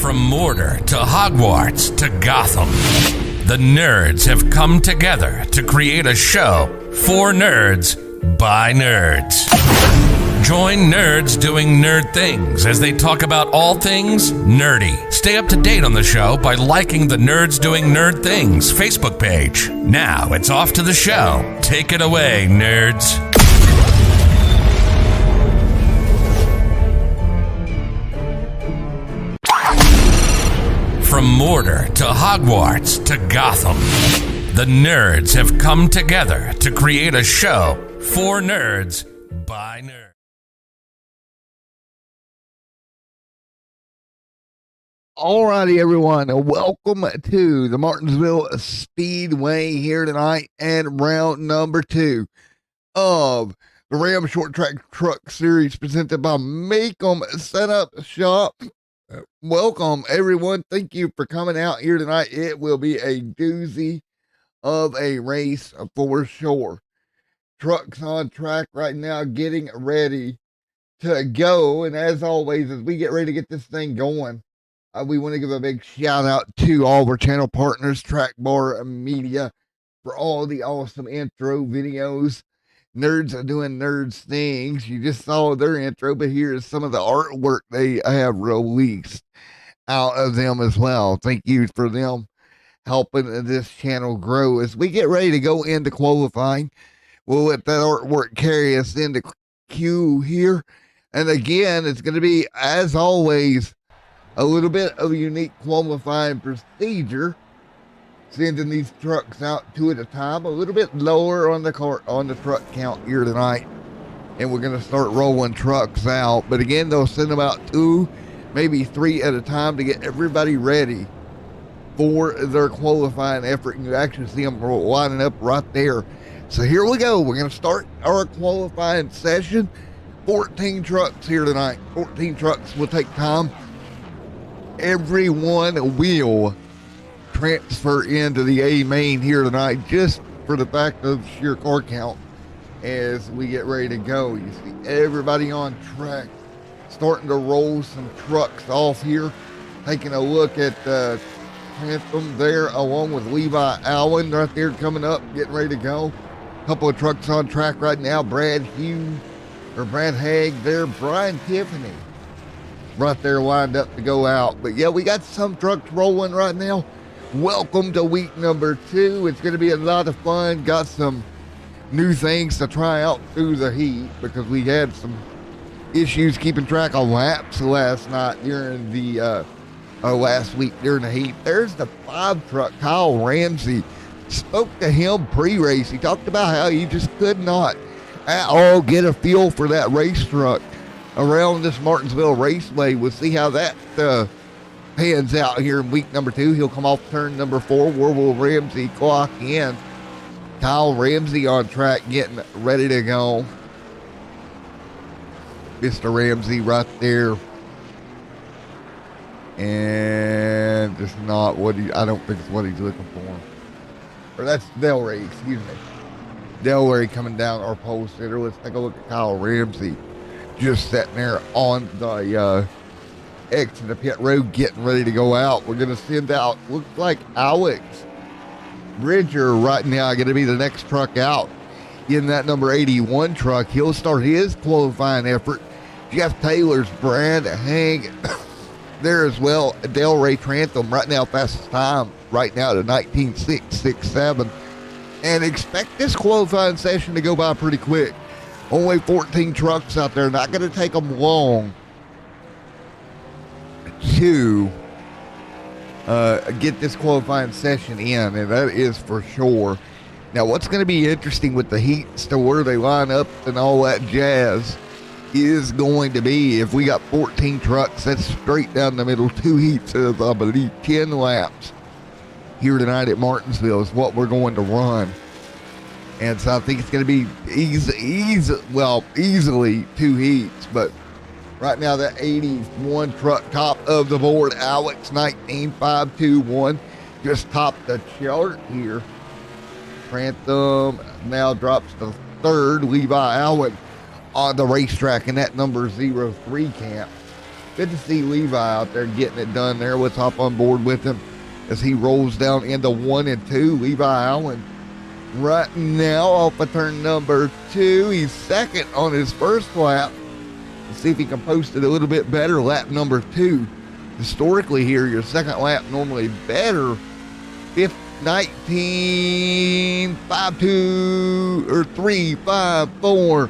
From Mordor to Hogwarts to Gotham, the nerds have come together to create a show for nerds by nerds. Join nerds doing nerd things as they talk about all things nerdy. Stay up to date on the show by liking the Nerds Doing Nerd Things Facebook page. Now it's off to the show. Take it away, nerds. From Mordor to Hogwarts to Gotham, the nerds have come together to create a show for nerds by nerds. Alrighty, everyone, welcome to the Martinsville Speedway here tonight and round number 2 of the Ram Short Track Truck Series presented by Macom Setup Shop. Welcome, everyone. Thank you for coming out here tonight. It will be a doozy of a race for sure. Trucks on track right now, getting ready to go. And as always, as we get ready to get this thing going, we want to give a big shout out to all of our channel partners, Track Bar Media, for all the awesome intro videos. Nerds are doing nerds things. You just saw their intro, but here's some of the artwork they have released out of them as well. Thank you for them helping this channel grow. As we get ready to go into qualifying, we'll let that artwork carry us into Q here. And again, it's going to be, as always, a little bit of a unique qualifying procedure, sending these trucks out 2 at a time, a little bit lower on the truck count here tonight, and we're going to start rolling trucks out. But again, they'll send them out 2, maybe 3 at a time to get everybody ready for their qualifying effort, and you actually see them lining up right there. So here we go. We're going to start our qualifying session. 14 trucks here tonight. 14 trucks will take time. Everyone will transfer into the A main here tonight, just for the fact of sheer car count as we get ready to go. You see everybody on track, starting to roll some trucks off here. Taking a look at Anthem there, along with Levi Allen right there coming up, getting ready to go. A couple of trucks on track right now. Brad Haig there, Brian Tiffany right there lined up to go out. But yeah, we got some trucks rolling right now. Welcome to week number 2. It's going to be a lot of fun. Got some new things to try out through the heat because we had some issues keeping track of laps last night during the last week during the heat. There's the 5 truck, Kyle Ramsey. Spoke to him pre-race. He talked about how he just could not at all get a feel for that race truck around this Martinsville Raceway. We'll see how that pans out here in week number 2. He'll come off turn number 4. Where will Ramsey clock in? Kyle Ramsey on track, getting ready to go. Mr. Ramsey right there. And just not what I don't think it's what he's looking for. Or that's Delray, excuse me. Delray coming down our pole sitter. Let's take a look at Kyle Ramsey just sitting there on the exit of pit road, getting ready to go out. We're going to send out, looks like Alex Bridger right now going to be the next truck out in that number 81 truck. He'll start his qualifying effort. Jeff Taylor's Brad Haig there as well. Delray Trantham right now, fastest time right now to 19.667. And expect this qualifying session to go by pretty quick. Only 14 trucks out there. Not going to take them long to get this qualifying session in, and that is for sure. Now, what's going to be interesting with the heats to where they line up and all that jazz is going to be, if we got 14 trucks, that's straight down the middle, 2 heats of, I believe, 10 laps here tonight at Martinsville is what we're going to run. And so I think it's going to be easily 2 heats. But right now, that 81 truck top of the board, Alex 19521, just topped the chart here. Trantham now drops to 3rd. Levi Allen on the racetrack in that number 03 camp. good to see Levi out there getting it done there. Let's hop on board with him as he rolls down into 1 and 2. Levi Allen right now off of turn number 2. He's second on his first lap. Let's see if he can post it a little bit better. Lap number 2. Historically here, your second lap normally better. 19.52 or 3.54.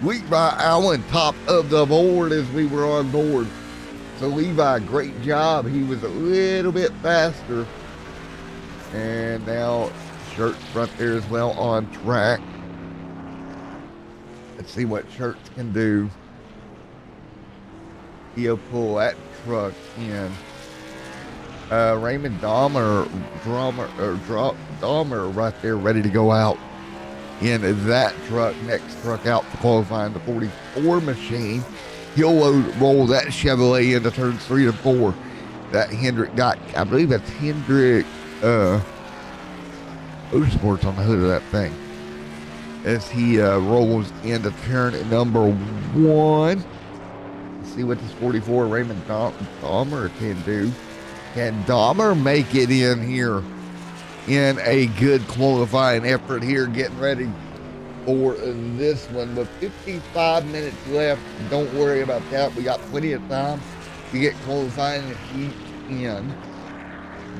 Levi Allen top of the board as we were on board. So Levi, great job. He was a little bit faster. And now Shirts front there as well on track. Let's see what Shirts can do. He'll pull that truck in. Raymond Dahmer right there ready to go out in that truck. Next truck out for qualifying, the 44 machine. He'll roll that Chevrolet into turns 3 and 4. That Hendrick got, I believe that's Hendrick Motorsports on the hood of that thing. As he rolls into turn number 1. Let's see what this 44 Raymond Dahmer can do. Can Dahmer make it in here in a good qualifying effort here, getting ready for this one with 55 minutes left? Don't worry about that. We got plenty of time to get qualifying heat in.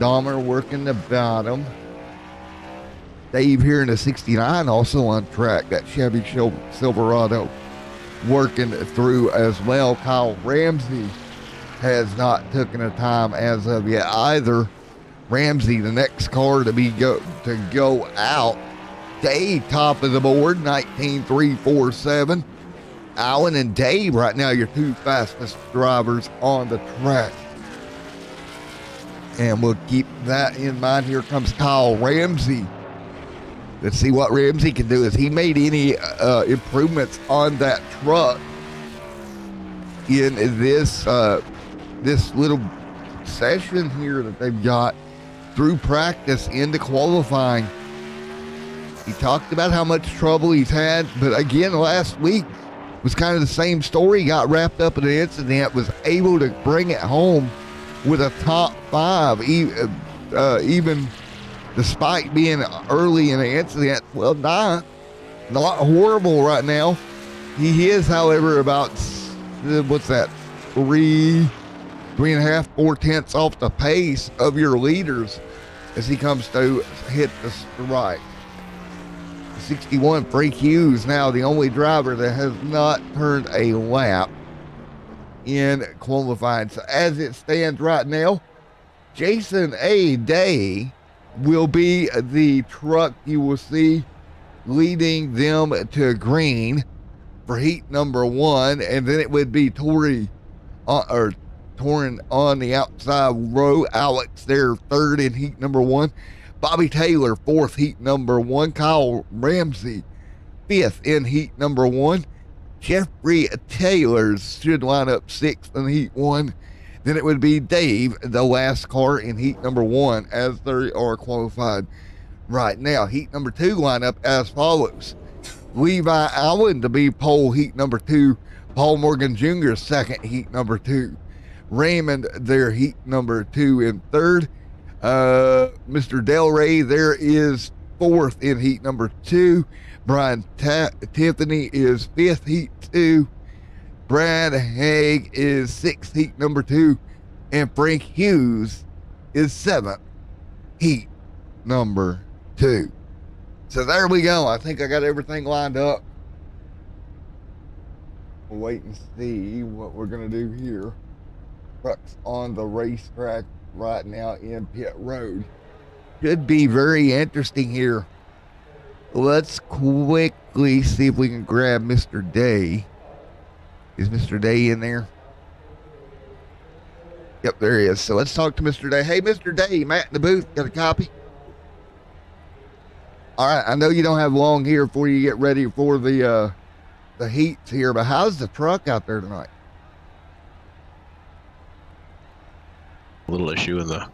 Dahmer working the bottom. Dave here in the 69 also on track. That Chevy Silverado working through as well. Kyle Ramsey has not taken a time as of yet either. Ramsey, the next car to go out. Dave, top of the board, 19.347. Allen and Dave right now, your two fastest drivers on the track. And we'll keep that in mind. Here comes Kyle Ramsey. Let's see what Ramsey can do. Has he made any improvements on that truck in this little session here that they've got through practice into qualifying? He talked about how much trouble he's had, but again, last week was kind of the same story. He got wrapped up in an incident, was able to bring it home with a top 5, even despite being early in the incident. Well, not horrible right now. He is, however, about, what's that, 3.5, 4 tenths off the pace of your leaders as he comes to hit the strike. 61, Frank Hughes, now the only driver that has not turned a lap in qualifying. So as it stands right now, Jason A. Day will be the truck you will see leading them to green for heat number 1, and then it would be Torrin on the outside row. Alex there third in heat number 1. Bobby Taylor fourth, heat number 1. Kyle Ramsey fifth in heat number 1. Jeffrey Taylor should line up 6th in heat 1. Then it would be Dave, the last car in heat number 1, as they are qualified right now. Heat number 2 lineup as follows. Levi Allen to be pole heat number 2. Paul Morgan Jr. second, heat number 2. Raymond there, heat number 2 in third. Mr. Del Rey there is 4th in heat number 2. Brian Tiffany is 5th, heat 2. Brad Haig is 6th, heat number 2. And Frank Hughes is 7th, heat number 2. So there we go. I think I got everything lined up. We'll wait and see what we're going to do here. Trucks on the racetrack right now in pit road. Should be very interesting here. Let's quickly see if we can grab Mr. Day. Is Mr. Day in there? Yep, there he is. So let's talk to Mr. Day. Hey, Mr. Day, Matt in the booth. Got a copy? All right, I know you don't have long here before you get ready for the heats here, but how's the truck out there tonight? A little issue in the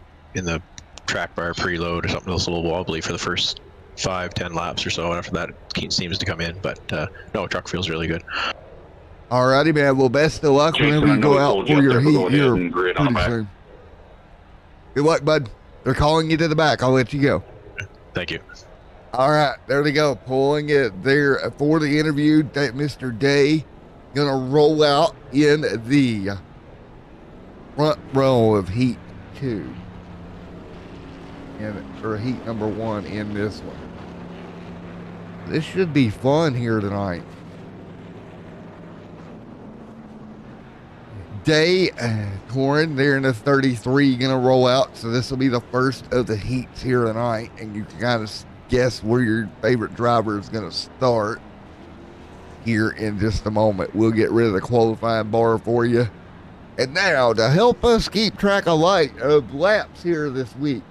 track bar preload or something else, a little wobbly for the first 5-10 laps or so. After that, it seems to come in, but no, truck feels really good. All righty, man. Well, best of luck Jason, whenever I you know go we out pulled for you up your there, but heat go ahead here and grid on pretty the back. soon. Good luck, bud. They're calling you to the back. I'll let you go. Thank you. All right, there they go. Pulling it there for the interview. Mr. Day gonna roll out in the front row of heat 2. Or heat number 1 in this one. This should be fun here tonight. Day Corin, they're in the 33, gonna roll out. So this will be the first of the heats here tonight, and you can kind of guess where your favorite driver is gonna start here in just a moment. We'll get rid of the qualifying bar for you. And now, to help us keep track of laps here this week,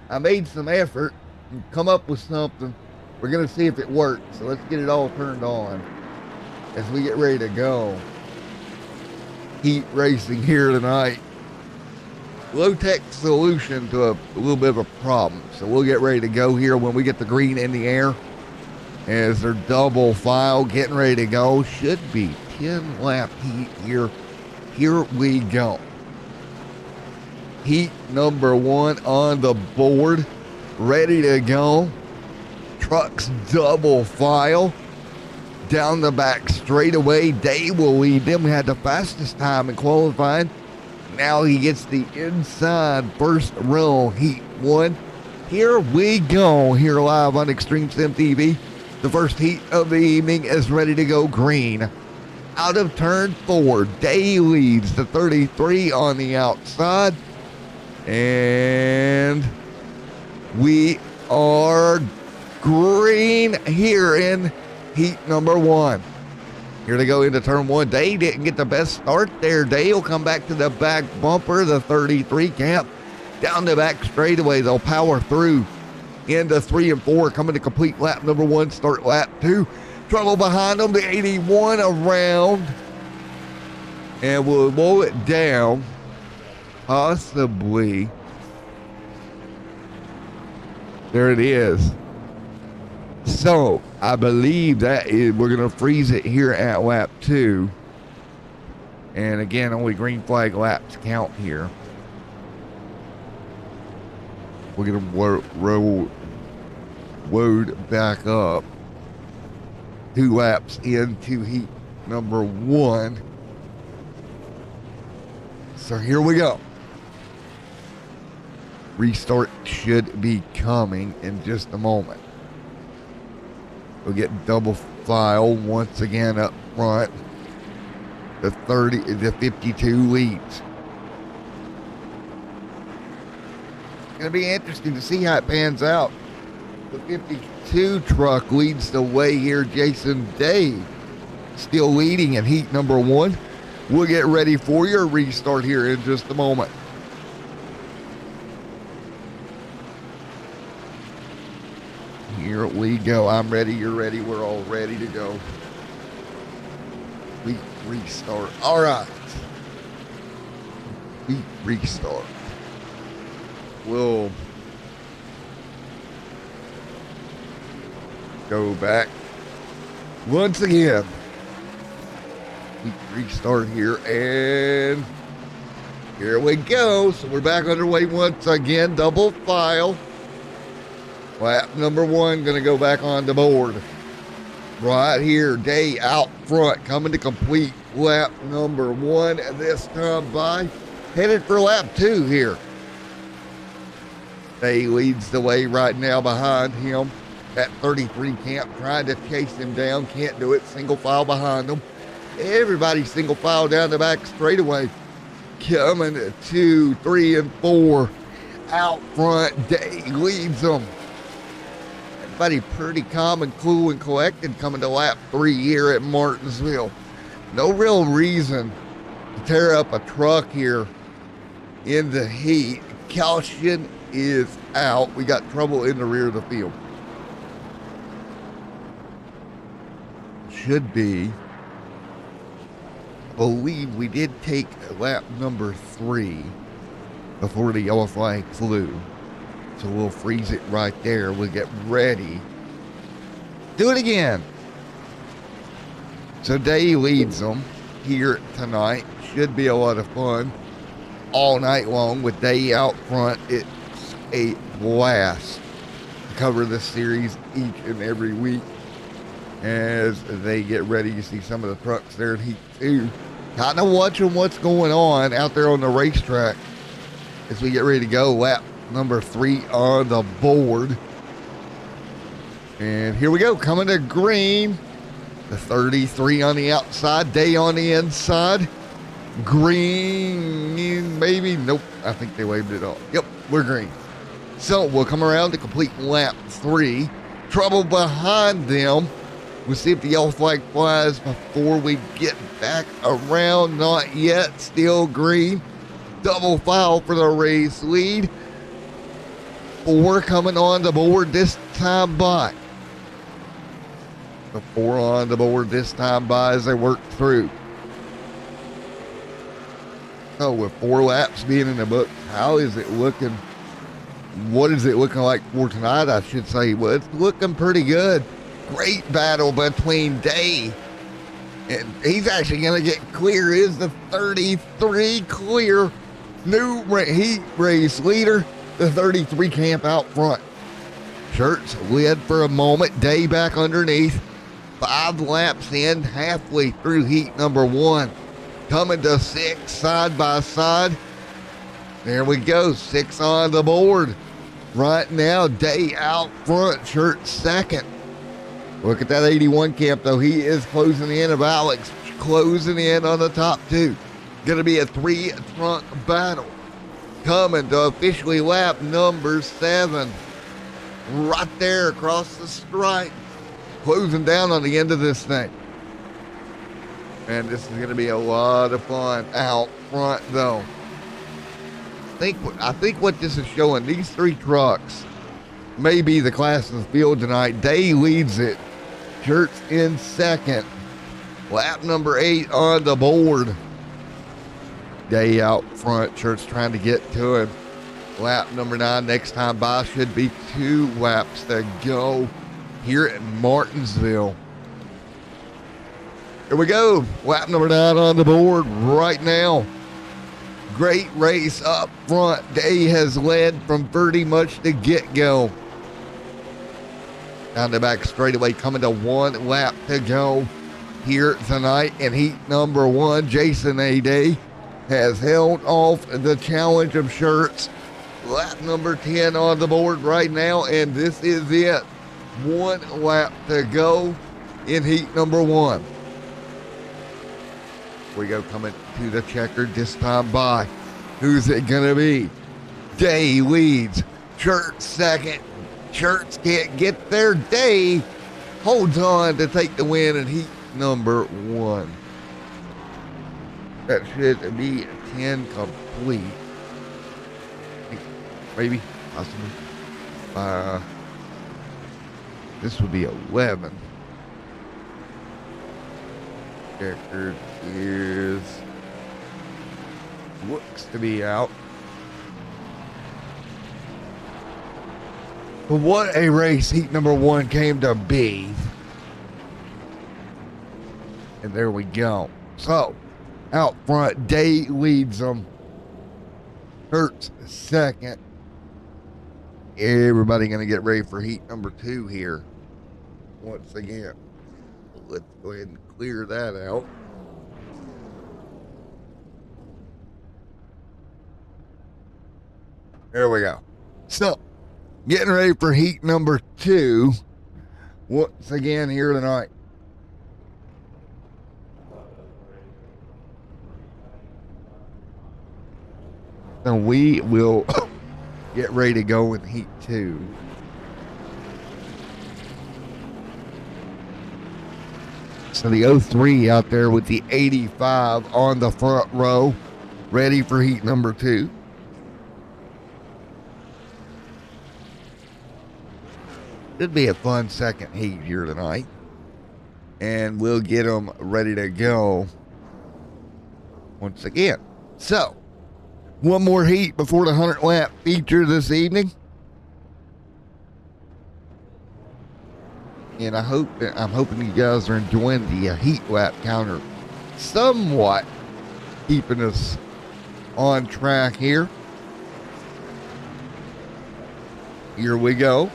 I made some effort and come up with something. We're gonna see if it works. So let's get it all turned on as we get ready to go. Heat racing here tonight. Low-tech solution to a little bit of a problem. So we'll get ready to go here when we get the green in the air. As they're double file, getting ready to go. Should be 10 lap heat here. Here we go. Heat number 1 on the board. Ready to go. Trucks double file. Down the back straightaway. Day will lead them. Had the fastest time in qualifying. Now he gets the inside first row, heat 1. Here we go, here live on Extreme Sim TV. The first heat of the evening is ready to go green. Out of turn 4, Day leads the 33 on the outside. And we are green here in heat number 1. Here to go into turn 1. Day didn't get the best start there. Day will come back to the back bumper, the 33 camp. Down the back straightaway, they'll power through into 3 and 4, coming to complete lap number 1, start lap 2. Trouble behind them, the 81 around. And we'll blow it down, possibly. There it is. So, I believe that we're going to freeze it here at lap 2. And again, only green flag laps count here. We're going to load back up. 2 laps into heat number 1. So here we go. Restart should be coming in just a moment. We'll get double file once again up front. The 52 leads. It's going to be interesting to see how it pans out. The 52 truck leads the way here. Jason Day still leading in heat number 1. We'll get ready for your restart here in just a moment. Here we go. I'm ready. You're ready. We're all ready to go. We restart. All right. We restart. We'll go back once again. We restart here, and here we go. So we're back underway once again. Double file. Lap number 1 going to go back on the board. Right here, Day out front, coming to complete lap number 1 this time by. Headed for lap 2 here. Day leads the way right now behind him. That 33 camp trying to chase him down. Can't do it. Single file behind him. Everybody single file down the back straightaway. Coming to 2, 3, and 4. Out front, Day leads them. Everybody pretty calm and cool and collected coming to lap 3 here at Martinsville. No real reason to tear up a truck here in the heat. Caution is out. We got trouble in the rear of the field. Should be. I believe we did take lap number 3 before the yellow flag flew. So we'll freeze it right there. We'll get ready. Do it again. So Day leads them. here tonight. Should be a lot of fun all night long with Day out front. It's a blast to cover this series each and every week as they get ready. You see some of the trucks there in Heat 2. Kind of watching what's going on out there on the racetrack as we get ready to go. Lap number 3 on the board. And here we go, coming to green. The 33 on the outside, Day on the inside. Green, maybe. Nope, I think they waved it off. Yep, we're green. So we'll come around to complete lap 3. Trouble behind them. We'll see if the yellow flag flies before we get back around. Not yet, still green. Double foul for the race lead. 4 coming on the board this time by. The 4 on the board this time by as they work through. So with 4 laps being in the book, how is it looking? What is it looking like for tonight, I should say? Well, it's looking pretty good. Great battle between Day, and he's actually going to get clear. Is the 33 clear? New heat race leader, the 33 camp out front. Shirts led for a moment. Day back underneath. 5 laps in, halfway through heat number 1. Coming to 6 side by side. There we go, 6 on the board. Right now, Day out front, Shirts second. Look at that 81 camp, though. He is closing in of Alex, closing in on the top 2. Going to be a 3-trunk battle. Coming to officially lap number 7. Right there across the stripe. Closing down on the end of this thing. And this is going to be a lot of fun out front, though. I think what this is showing, these 3 trucks may be the class of the field tonight. Day leads it. Shirts in second. Lap number 8 on the board. Day out front. Shirts trying to get to him. Lap number 9 next time by should be 2 laps to go here at Martinsville. Here we go. Lap number 9 on the board right now. Great race up front. Day has led from pretty much the get-go. Down the back straightaway, coming to 1 lap to go here tonight in heat number 1. Jason A. Day has held off the challenge of Shirts. Lap number 10 on the board right now, and this is it. 1 lap to go in heat number 1. We go coming to the checkered this time by. Who's it gonna be? Day leads. Shirts second. Shirts can't get there. Day holds on to take the win in heat number 1. That should be 10 complete. Maybe, possibly. This would be 11. Checkered looks to be out. But what a race heat number 1 came to be. And there we go. So, out front, Day leads them. Hurts second. Everybody going to get ready for heat number 2 here. Once again. Let's go ahead and clear that out. There we go. So, getting ready for heat number 2. Once again here tonight. And we will get ready to go in heat 2. So the 03 out there with the 85 on the front row, ready for heat number 2. Should be a fun second heat here tonight. And we'll get them ready to go once again. So, one more heat before the 100 lap feature this evening. And I'm hoping you guys are enjoying the heat lap counter somewhat keeping us on track here. Here we go.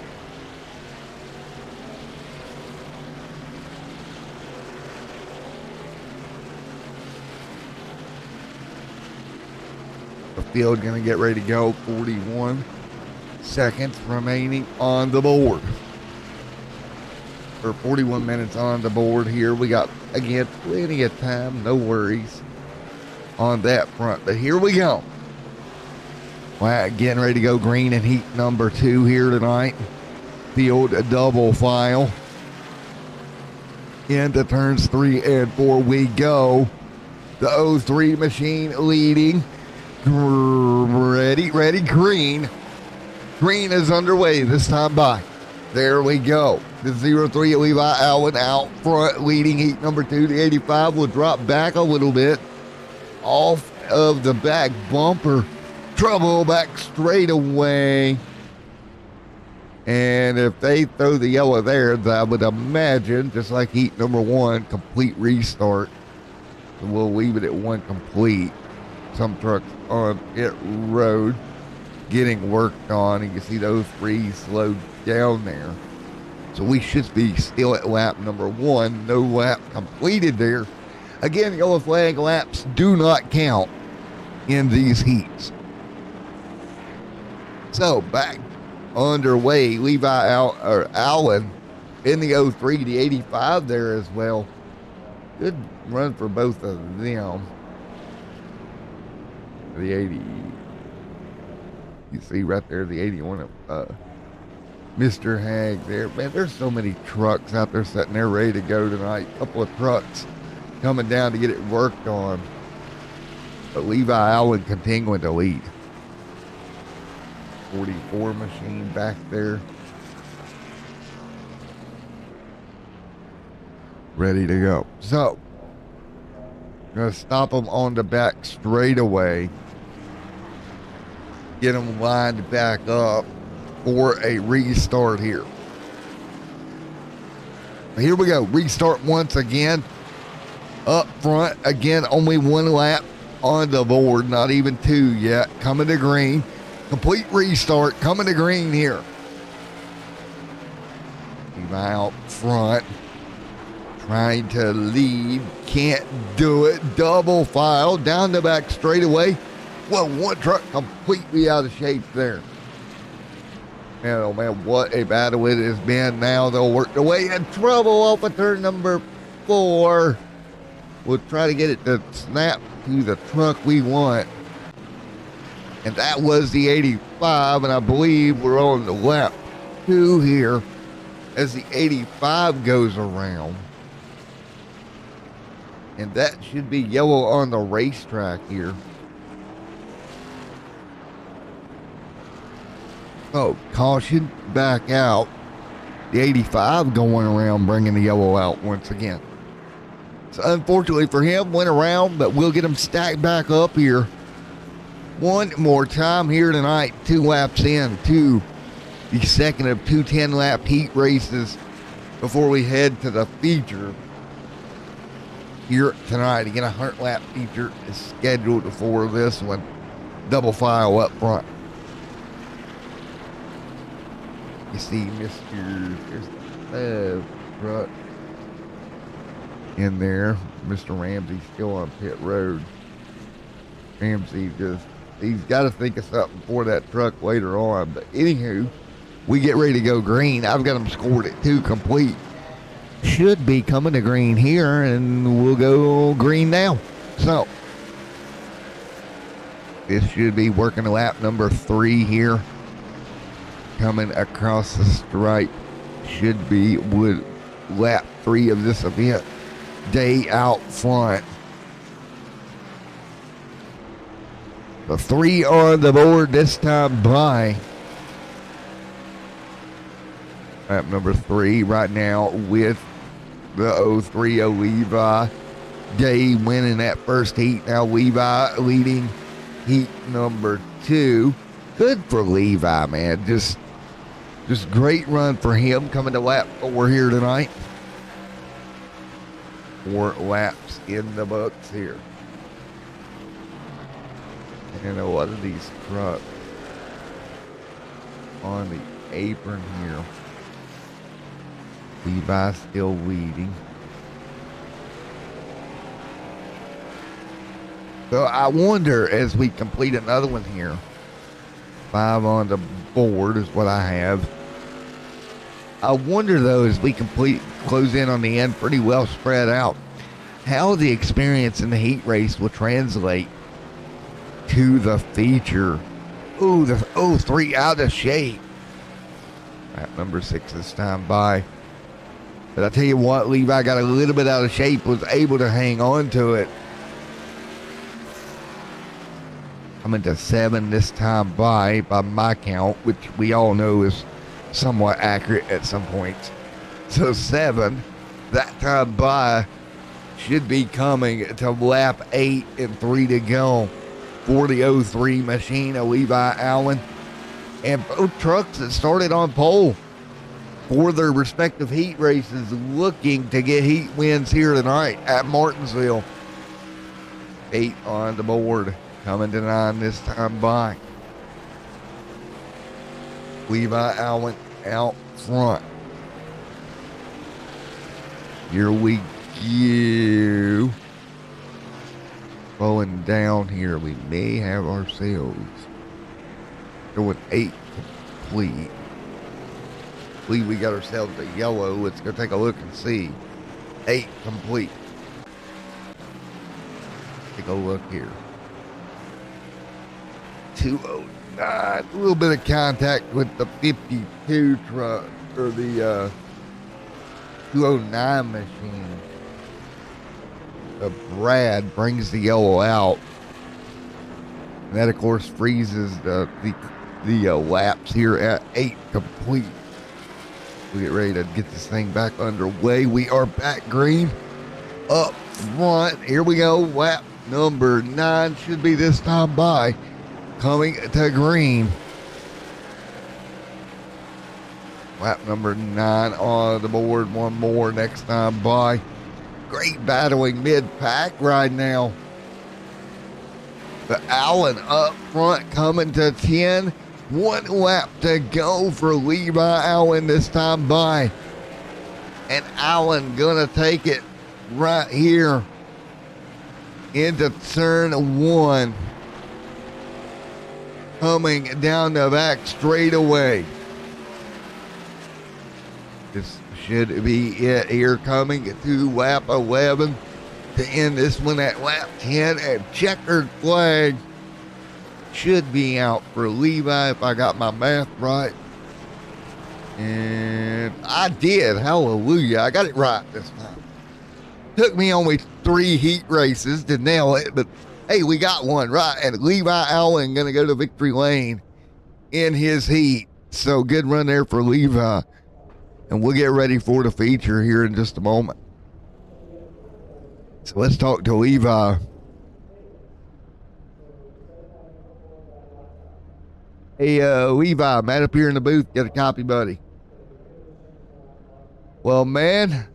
The field going to get ready to go. 41 seconds remaining on the board. For 41 minutes on the board here. We got, again, plenty of time. No worries on that front. But here we go. Well, getting ready to go green in heat number 2 here tonight. Field a double file. Into turns 3 and 4 we go. The 03 machine leading. Ready, green. Green is underway this time by. There we go. The 03 Levi Allen out front leading heat number 2. The 85 will drop back a little bit off of the back bumper. Trouble back straight away. And if they throw the yellow there, I would imagine, just like heat number 1, complete restart. So we'll leave it at 1 complete. Some trucks on pit road getting worked on. You can see those 3 slowed down there. So we should be still at lap number 1. No lap completed there. Again, yellow flag laps do not count in these heats. So back underway, Levi Allen in the 03, the 85 there as well. Good run for both of them. The 80, you see right there, the 81 of Mr. Hag there. Man, there's so many trucks out there sitting there ready to go tonight. A couple of trucks coming down to get it worked on. But Levi Allen continuing to lead. 44 machine back there. Ready to go. So, gonna stop them on the back straightaway. Get them lined back up for a restart here. Here we go. Restart once again. Up front. Again, only 1 lap on the board. Not even 2 yet. Coming to green. Complete restart. Coming to green here. Levi out front. Trying to lead. Can't do it. Double file. Down the back straightaway. Well, 1 truck completely out of shape there. Man, oh man, what a battle it has been. Now they'll work their way in trouble off of turn number 4. We'll try to get it to snap to the truck we want. And that was the 85, and I believe we're on the lap 2 here as the 85 goes around. And that should be yellow on the racetrack here. Oh, caution, back out. The 85 going around, bringing the yellow out once again. So unfortunately for him, went around, but we'll get him stacked back up here. 1 more time here tonight. 2 laps in to the second of 2 10-lap heat races before we head to the feature here tonight. Again, a 100-lap feature is scheduled for this one. Double file up front. You see Mr. truck in there. Mr. Ramsey still on pit road. Ramsey he's got to think of something for that truck later on. But anywho, we get ready to go green. I've got them scored at 2 complete. Should be coming to green here, and we'll go green now. So this should be working lap number 3 here. Coming across the stripe should be with lap 3 of this event. Day out front. The 3 on the board this time by. Lap number 3 right now with the 03 Levi. Day winning that first heat. Now Levi leading heat number 2. Good for Levi, man. Just great run for him coming to lap 4 here tonight. 4 laps in the books here. And a lot of these trucks on the apron here. Levi still leading. So I wonder, as we complete another one here, 5 on the board is what I have. I wonder though, as we close in on the end pretty well spread out, how the experience in the heat race will translate to the feature. Ooh, the 03 out of shape. Lap number 6 this time by. But I tell you what, Levi got a little bit out of shape, was able to hang on to it. Coming to 7 this time by my count, which we all know is somewhat accurate at some points. So 7, that time by, should be coming to lap 8 and 3 to go for the 03 machine of Levi Allen. And both trucks that started on pole for their respective heat races looking to get heat wins here tonight at Martinsville. 8 on the board, coming to 9 this time by. Levi Allen out front. Here we go. Going down here, we may have ourselves going 8 complete. I believe we got ourselves a yellow. Let's go take a look and see. 8 complete. Take a look here. 209. A little bit of contact with the 52 truck, or the 209 machine. Brad brings the yellow out. And that, of course, freezes the laps here at 8 complete. We get ready to get this thing back underway. We are back green up front. Here we go. Lap number 9 should be this time by. Coming to green. Lap number 9 on the board. One more next time by. Great battling mid-pack right now. But Allen up front coming to 10. 1 lap to go for Levi Allen this time by. And Allen gonna take it right here into turn 1. Coming down the back straightaway. This should be it here, coming to lap 11 to end this one at lap 10. And checkered flag should be out for Levi if I got my math right. And I did. Hallelujah. I got it right this time. Took me only 3 heat races to nail it, but hey, we got one right. And Levi Allen going to go to victory lane in his heat. So good run there for Levi. And we'll get ready for the feature here in just a moment. So let's talk to Levi. Hey, Levi, Matt up here in the booth. Get a copy, buddy. Well, man,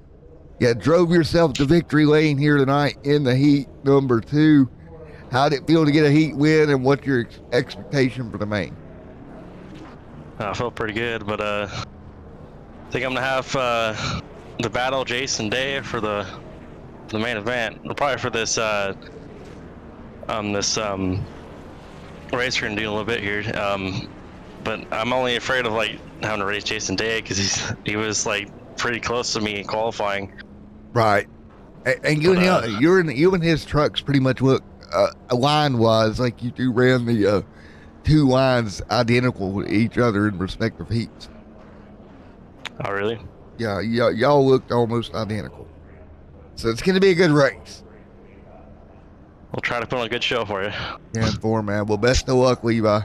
you drove yourself to victory lane here tonight in the heat number 2. How'd it feel to get a heat win, and what's your expectation for the main? I felt pretty good, but I think I'm gonna have the battle Jason Day for the main event. Probably for this race we're gonna do in a little bit here. But I'm only afraid of like having to race Jason Day because he was like pretty close to me in qualifying. Right, and you and his trucks pretty much look line wise like you two ran the 2 lines identical to each other in respective heats. Oh, really? Yeah, y'all looked almost identical. So it's going to be a good race. We'll try to put on a good show for you. 10-4, man. Well, best of luck, Levi.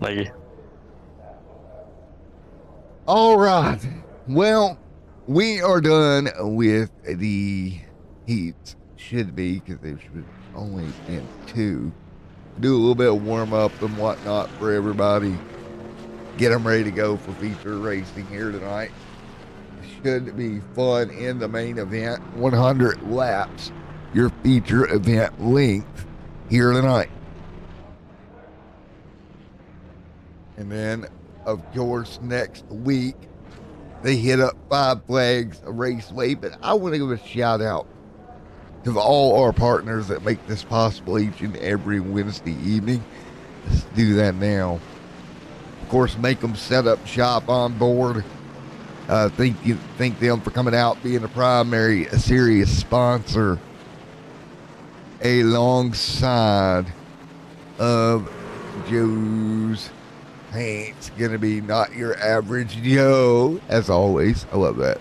Thank you. All right. Well, we are done with the heats. Should be, because there should only been 2. Do a little bit of warm up and whatnot for everybody. Get them ready to go for feature racing here tonight. should be fun in the main event. 100 laps, your feature event length here tonight. And then, of course, next week, they hit up Five Flags Raceway. But I want to give a shout out to all our partners that make this possible each and every Wednesday evening. Let's do that now. Of course, make them set up shop on board. Thank them for coming out, being a primary serious sponsor alongside of Joe's Paint's gonna be not your average Joe, as always. I love that.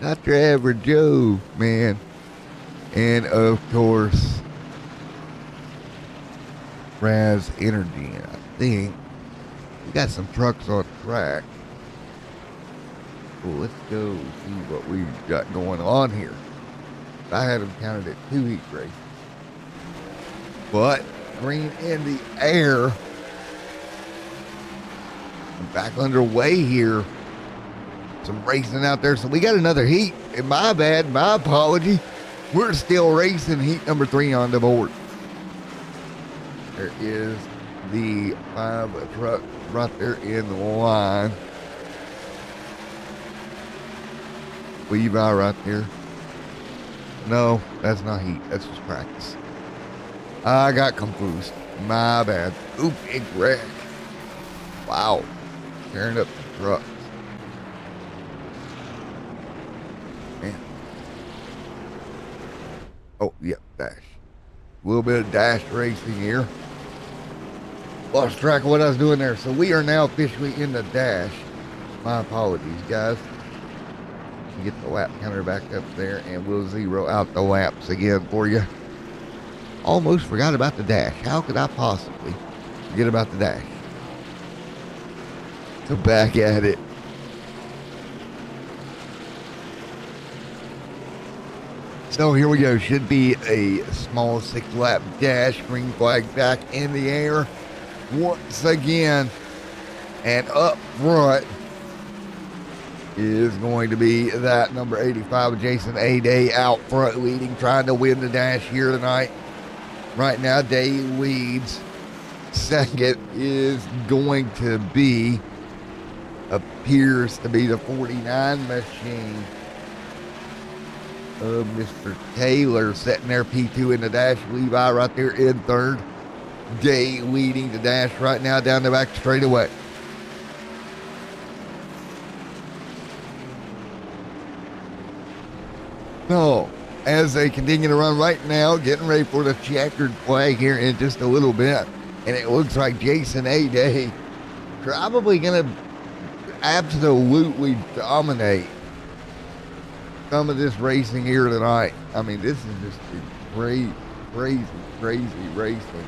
Not your average Joe, man. And of course, Raz Energy. I think we got some trucks on track. Well, let's go see what we've got going on here. I had them counted at 2 heat races. But green in the air. I'm back underway here. Some racing out there. So we got another heat. And my bad, my apology. We're still racing heat number 3 on the board. There is the 5 truck right there in the line. Levi right there. No, that's not heat. That's just practice. I got confused. My bad. Ooh, big wreck. Wow. Tearing up the trucks. Man. Oh, yep, dash. A little bit of dash racing here. Lost track of what I was doing there. So we are now officially in the dash. My apologies, guys. Get the lap counter back up there, and we'll zero out the laps again for you. Almost forgot about the dash. How could I possibly forget about the dash? So back at it. So here we go. Should be a small 6-lap dash. Green flag back in the air once again. And up front is going to be that number 85, Jason A-Day, out front leading, trying to win the dash here tonight. Right now, Day leads. Second is going to be, appears to be the 49 machine of Mr. Taylor, sitting there P2 in the dash. Levi right there in third. Day leading the dash right now down the back straightaway. So, as they continue to run right now, getting ready for the checkered flag here in just a little bit. And it looks like Jason A-Day probably going to absolutely dominate some of this racing here tonight. I mean, this is just great, crazy racing.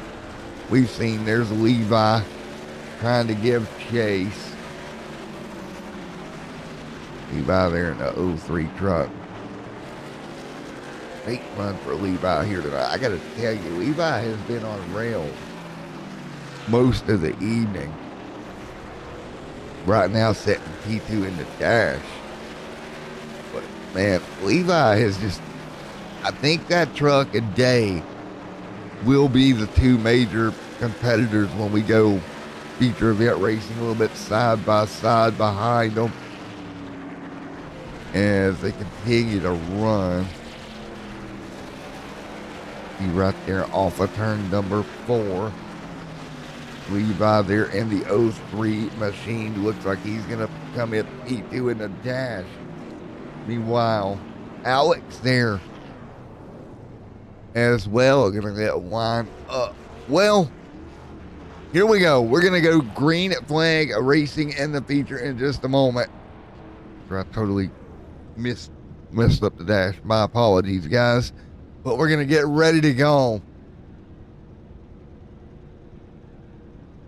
We've seen there's Levi trying to give chase. Levi there in the 03 truck. Great run for Levi here tonight. I got to tell you, Levi has been on rails most of the evening. Right now, setting P2 in the dash. But man, Levi has just, I think that truck and Day will be the two major competitors when we go feature event racing a little bit side by side behind them as they continue to run. He right there off of turn number 4. Levi there in the 03 machine. Looks like he's going to come in P2 in the dash. Meanwhile, Alex there as well. Going to get lined up. Well, here we go. We're going to go green flag racing in the feature in just a moment. I totally messed up the dash. My apologies, guys. But we're going to get ready to go.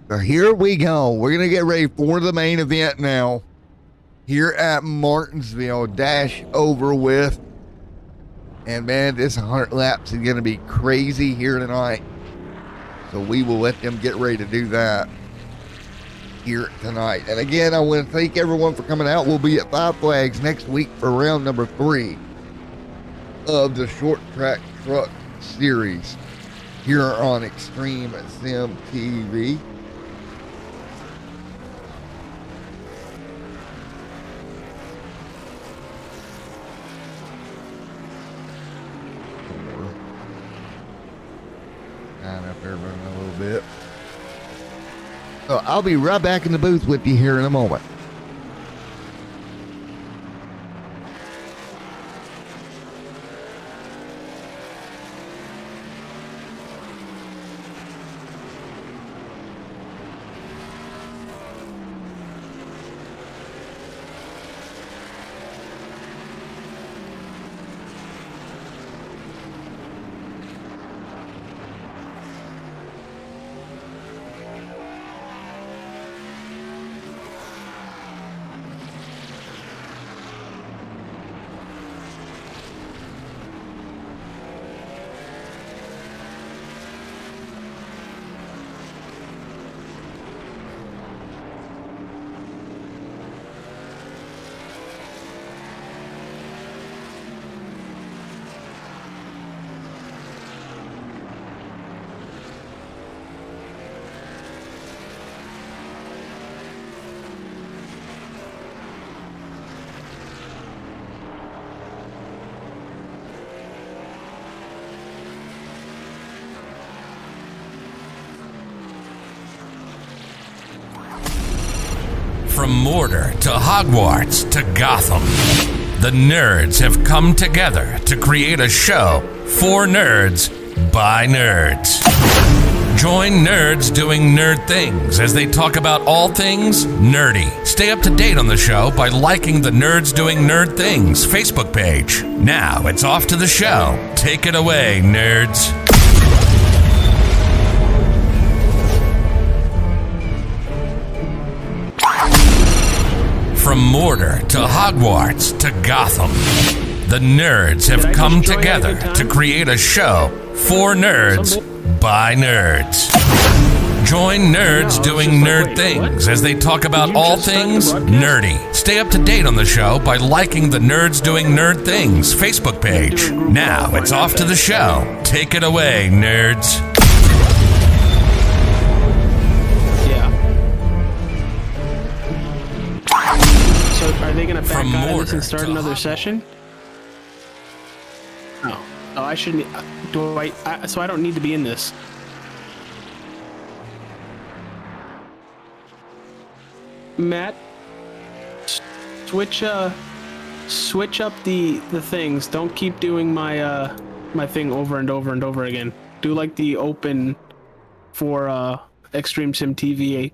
So here we go. We're going to get ready for the main event now. Here at Martinsville. Dash over with. And man, this 100 laps is going to be crazy here tonight. So we will let them get ready to do that. here tonight. And again, I want to thank everyone for coming out. We'll be at Five Flags next week for round number 3 of the Short Track Truck Series here on Extreme Sim TV. Kind of up there running a little bit. So I'll be right back in the booth with you here in a moment. From Mortar to Hogwarts to Gotham, the nerds have come together to create a show for nerds by nerds. Join nerds doing nerd things as they talk about all things nerdy. Stay up to date on the show by liking the Nerds Doing Nerd Things Facebook page. Now it's off to the show. Take it away, nerds. From Mortar to Hogwarts to Gotham, the nerds have come together to create a show for nerds by nerds. Join nerds doing nerd things as they talk about all things nerdy. Stay up to date on the show by liking the Nerds Doing Nerd Things Facebook page. Now it's off to the show. Take it away, nerds. Are they going to back out of this and start another session? No. Oh, I shouldn't. So I don't need to be in this. Matt, switch up the things. Don't keep doing my my thing over and over and over again. Do like the open for Extreme Sim TV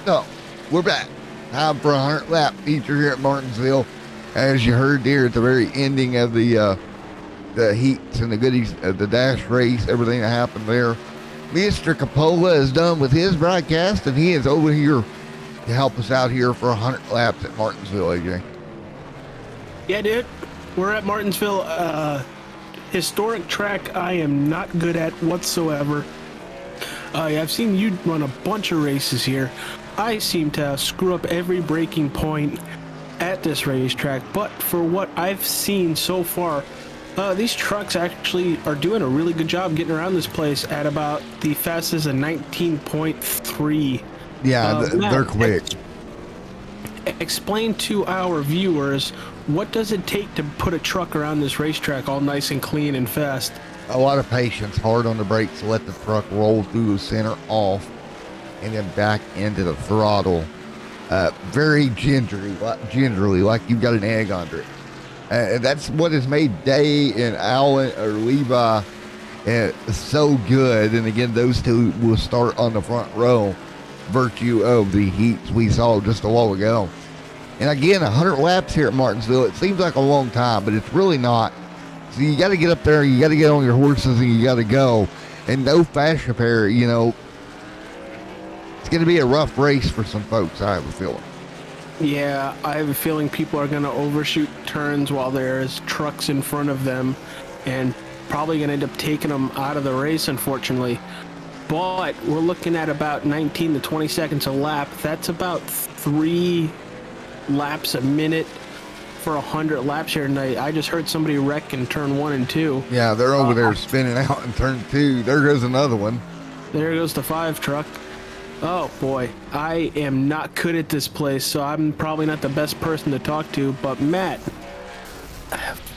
So, we're back. Time for a 100 lap feature here at Martinsville. As you heard there at the very ending of the heats and the goodies, the dash race, everything that happened there. Mr. Capola is done with his broadcast, and he is over here to help us out here for 100 laps at Martinsville, AJ. Yeah, dude. We're at Martinsville, historic track I am not good at whatsoever. I've seen you run a bunch of races here. I seem to screw up every braking point at this racetrack, but for what I've seen so far, these trucks actually are doing a really good job getting around this place at about the fastest of 19.3. Yeah, they're quick. Explain to our viewers, what does it take to put a truck around this racetrack all nice and clean and fast? A lot of patience, hard on the brakes, let the truck roll through the center off, and then back into the throttle. Very gingerly, like you've got an egg under it. And that's what has made Day and Alan or Levi so good. And again, those two will start on the front row, virtue of the heats we saw just a while ago. And again, 100 laps here at Martinsville. It seems like a long time, but it's really not. So you got to get up there, you got to get on your horses, and you got to go. And no fast repair, you know. It's going to be a rough race for some folks, I have a feeling. Yeah, I have a feeling people are going to overshoot turns while there's trucks in front of them, and probably going to end up taking them out of the race, unfortunately. But we're looking at about 19 to 20 seconds a lap. That's about 3 laps a minute for 100 laps here tonight. I just heard somebody wreck in turn 1 and 2. Yeah, they're over there spinning out in turn 2. There goes another one. There goes the 5 truck. Oh boy, I am not good at this place, so I'm probably not the best person to talk to. But Matt,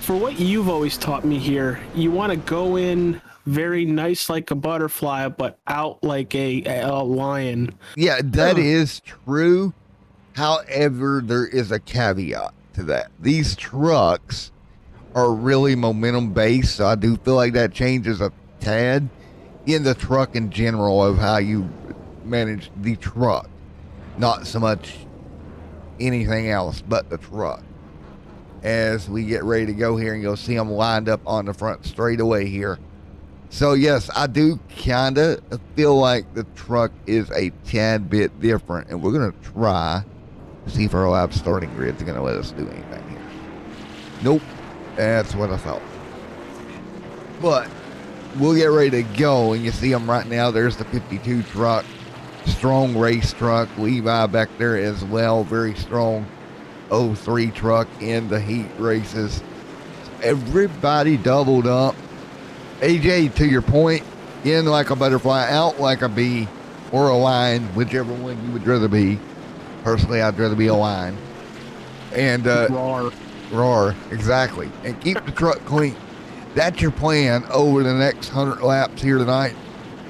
for what you've always taught me here, you want to go in very nice like a butterfly, but out like a lion. Yeah, that is true. However, there is a caveat to that. These trucks are really momentum based, so I do feel like that changes a tad in the truck in general of how you manage the truck, not so much anything else but the truck. As we get ready to go here, and you'll see them lined up on the front straightaway here. So yes, I do kind of feel like the truck is a tad bit different, and we're going to try to see if our lap starting grid's going to let us do anything here. Nope, that's what I thought. But we'll get ready to go, and you see them right now. There's the 52 truck, strong race truck. Levi back there as well, very strong 03 truck in the heat races. Everybody doubled up. AJ, to your point, in like a butterfly, out like a bee, or a lion, whichever one you would rather be. Personally, I'd rather be a lion. And roar, exactly. And keep the truck clean. That's your plan over the next 100 laps here tonight.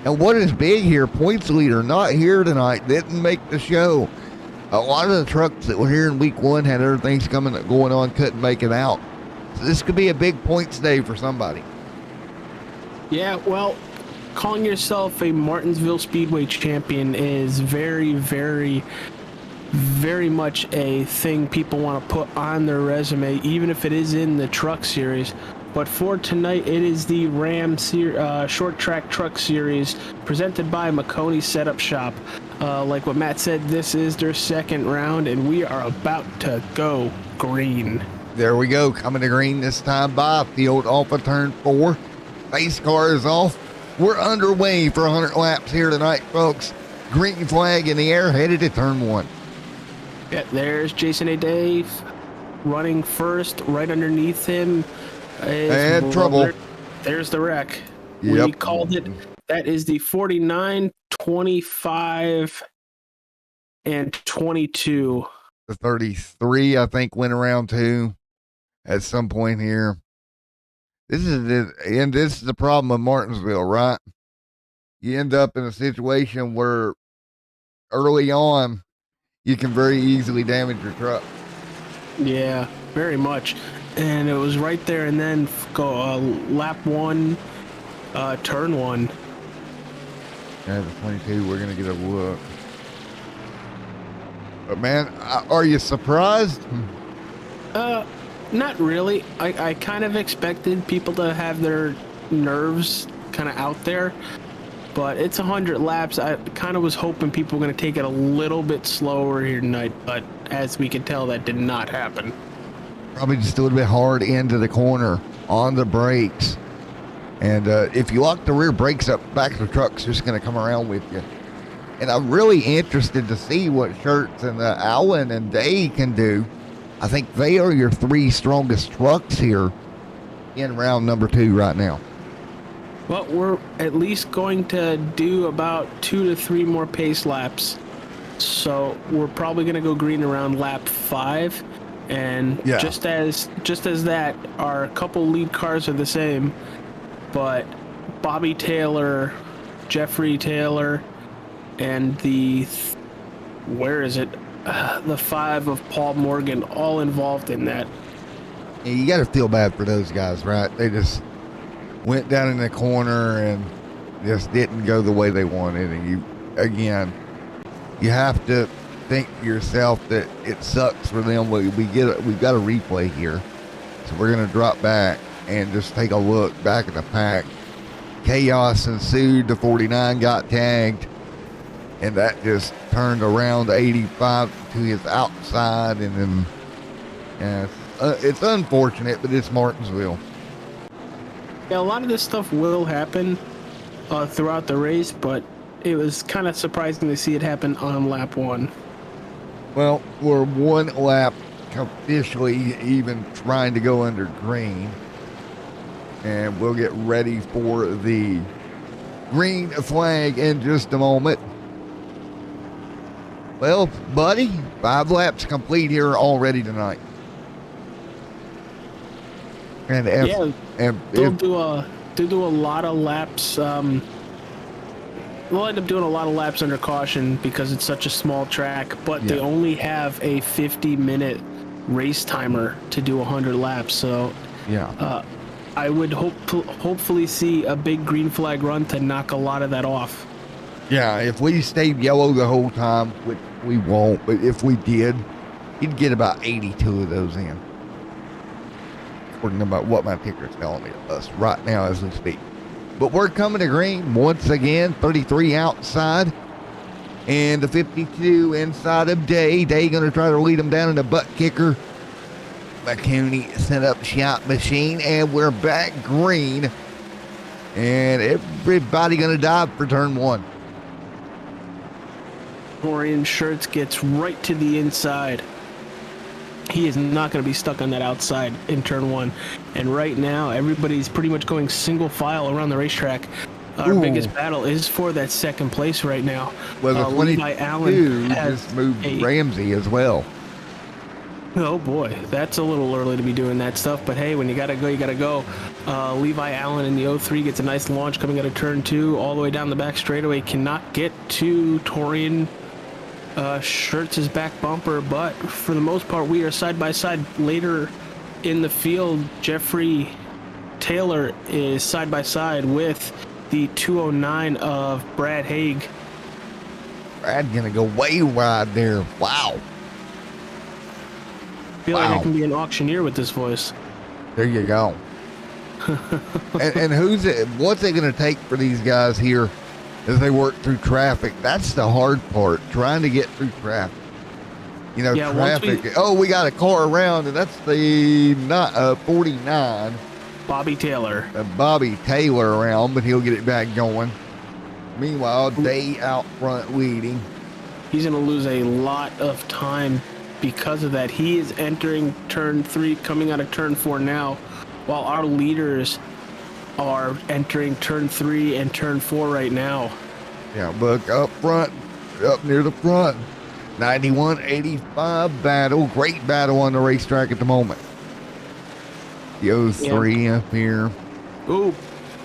And what is big here, points leader not here tonight, didn't make the show. A lot of the trucks that were here in week 1 had other things going on, couldn't make it out. So this could be a big points day for somebody. Yeah, well, calling yourself a Martinsville Speedway champion is very, very, very much a thing people want to put on their resume, even if it is in the truck series. But for tonight, it is the Ram Short Track Truck Series presented by Maconi Setup Shop. Like what Matt said, this is their second round, and we are about to go green. There we go, coming to green this time by field off of turn 4. Base car is off. We're underway for 100 laps here tonight, folks. Green flag in the air, headed to turn 1. Yeah, there's Jason A. Dave running first. Right underneath him and trouble. There's the wreck. Yep. We called it. That is the 49, 25, and 22. The 33, I think, went around too at some point here. This is the problem of Martinsville, right? You end up in a situation where early on you can very easily damage your truck. Yeah, very much. And it was right there, and then go lap 1, turn 1. Yeah, the 22, we're going to get a look. But man, are you surprised? Not really. I kind of expected people to have their nerves kind of out there, but it's 100 laps. I kind of was hoping people were going to take it a little bit slower here tonight, but as we can tell, that did not happen. Probably just a little bit hard into the corner on the brakes. And if you lock the rear brakes up, back of the truck's just going to come around with you. And I'm really interested to see what Schertz and Allen and Day can do. I think they are your 3 strongest trucks here in round number 2 right now. Well, we're at least going to do about 2 to 3 more pace laps. So we're probably going to go green around lap 5. And just as that, our couple lead cars are the same. But Bobby Taylor, Jeffrey Taylor, and the 5 of Paul Morgan, all involved in that. Yeah, you got to feel bad for those guys, right? They just went down in the corner and just didn't go the way they wanted. And you have to think to yourself that it sucks for them. We've got a replay here, so we're gonna drop back and just take a look back at the pack. Chaos ensued. The 49 got tagged, and that just turned around the 85 to his outside, and then it's unfortunate, but it's Martinsville. Yeah, a lot of this stuff will happen throughout the race, but it was kind of surprising to see it happen on lap 1. Well, we're 1 lap officially even trying to go under green, and we'll get ready for the green flag in just a moment. Well, buddy, 5 laps complete here already tonight. And they'll do a lot of laps. We'll end up doing a lot of laps under caution because it's such a small track, but they only have a 50-minute race timer to do 100 laps. So I would hopefully see a big green flag run to knock a lot of that off. Yeah, if we stayed yellow the whole time, which we won't, but if we did, you'd get about 82 of those in. According to what my ticker's telling me us right now as we speak. But we're coming to green once again, 33 outside, and the 52 inside of Day. Day going to try to lead them down in the butt kicker. Maconi set up shot machine, and we're back green. And everybody going to dive for turn 1. Torian Schertz gets right to the inside. He is not going to be stuck on that outside in turn 1. And right now, everybody's pretty much going single file around the racetrack. Our biggest battle is for that second place right now. Well, the 22 Levi Allen just moved Ramsey as well. Oh boy, that's a little early to be doing that stuff. But hey, when you got to go, you got to go. Levi Allen in the 03 gets a nice launch coming out of turn 2 all the way down the back straightaway. Cannot get to Torian Schertz's back bumper, but for the most part we are side by side. Later in the field, Jeffrey Taylor is side by side with the 209 of Brad Haig. Brad gonna go way wide there. Wow. I feel like I can be an auctioneer with this voice. There you go. and what's it gonna take for these guys here as they work through traffic? That's the hard part, trying to get through traffic. You know, traffic. We got a car around, and that's the 49. Bobby Taylor. Bobby Taylor around, but he'll get it back going. Meanwhile, Day out front leading. He's going to lose a lot of time because of that. He is entering turn 3, coming out of turn 4 now, while our leaders are entering turn 3 and turn 4 right now. Yeah, look up front, up near the front. 91-85 battle. Great battle on the racetrack at the moment. The 03 up here. Ooh,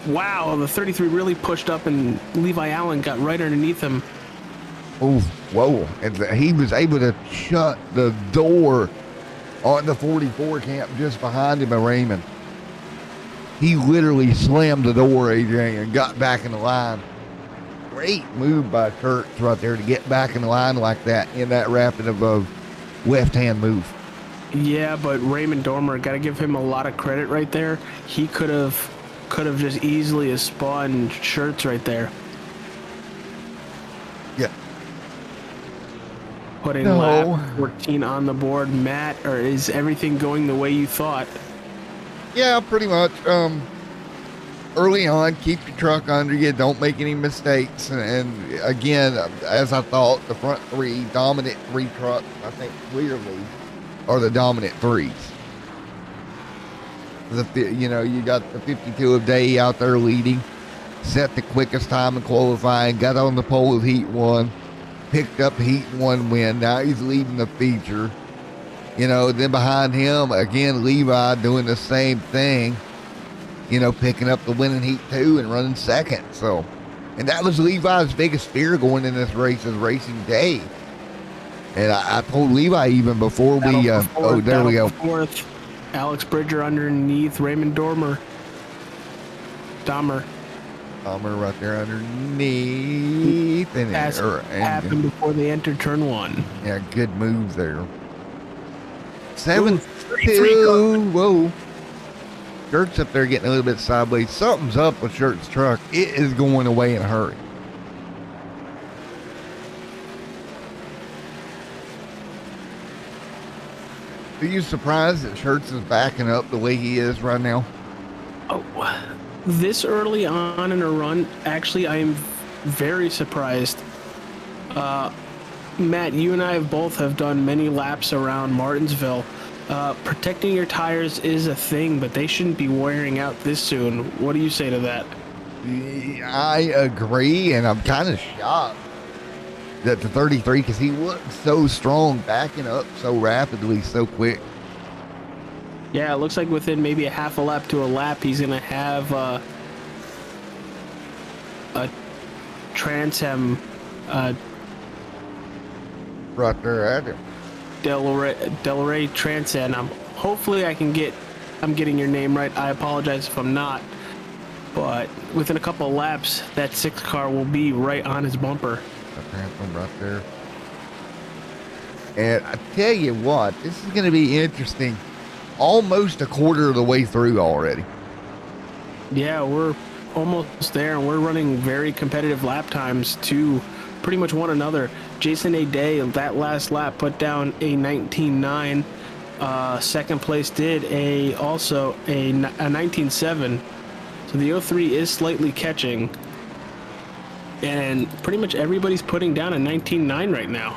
wow. The 33 really pushed up, and Levi Allen got right underneath him. Oh, whoa. And he was able to shut the door on the 44 camp just behind him at Raymond. He literally slammed the door, AJ, and got back in the line. great move by Kurtz right there to get back in the line like that in that rapid of a left-hand move. Yeah, but Raymond Dormer, got to give him a lot of credit right there. He could have just easily spun Shirts right there. Yeah. Putting lap 14 on the board. Matt, or is everything going the way you thought? Yeah, pretty much. Early on, keep your truck under you. Don't make any mistakes. And again, as I thought, the front three, dominant three trucks, I think clearly are the dominant threes. You got the 52 of Day out there leading, set the quickest time in qualifying, got on the pole with Heat 1, picked up Heat 1 win. Now he's leading the feature. Then behind him, again, Levi doing the same thing, picking up the win in Heat 2 and running second. So, and that was Levi's biggest fear going in this race, is racing Day. And I told Levi even before we, there we go. Fourth, Alex Bridger underneath Raymond Dormer. Dahmer right there underneath. And happened before they entered turn 1. Yeah, good move there. 7-2. Whoa. Shirt's up there getting a little bit sideways. Something's up with Shirt's truck. It is going away in a hurry. Are you surprised that Shirts is backing up the way he is right now? Oh, this early on in a run, actually, I am very surprised. Matt, you and I have done many laps around Martinsville. Protecting your tires is a thing, but they shouldn't be wearing out this soon. What do you say to that? I agree, and I'm kind of shocked that the 33, because he looked so strong, backing up so rapidly, so quick. Yeah, it looks like within maybe a half a lap to a lap, he's going to have a Transam right there at him. Delray Transam. Hopefully I'm getting your name right. I apologize if I'm not. But within a couple of laps, that 6 car will be right on his bumper. Right there. And I tell you what, this is going to be interesting. Almost a quarter of the way through already. Yeah, we're almost there, and we're running very competitive lap times to pretty much one another. Jason A. Day, that last lap, put down a 19.9. Second place did also a 19.7. So the 03 is slightly catching. And pretty much everybody's putting down a 19.9 right now.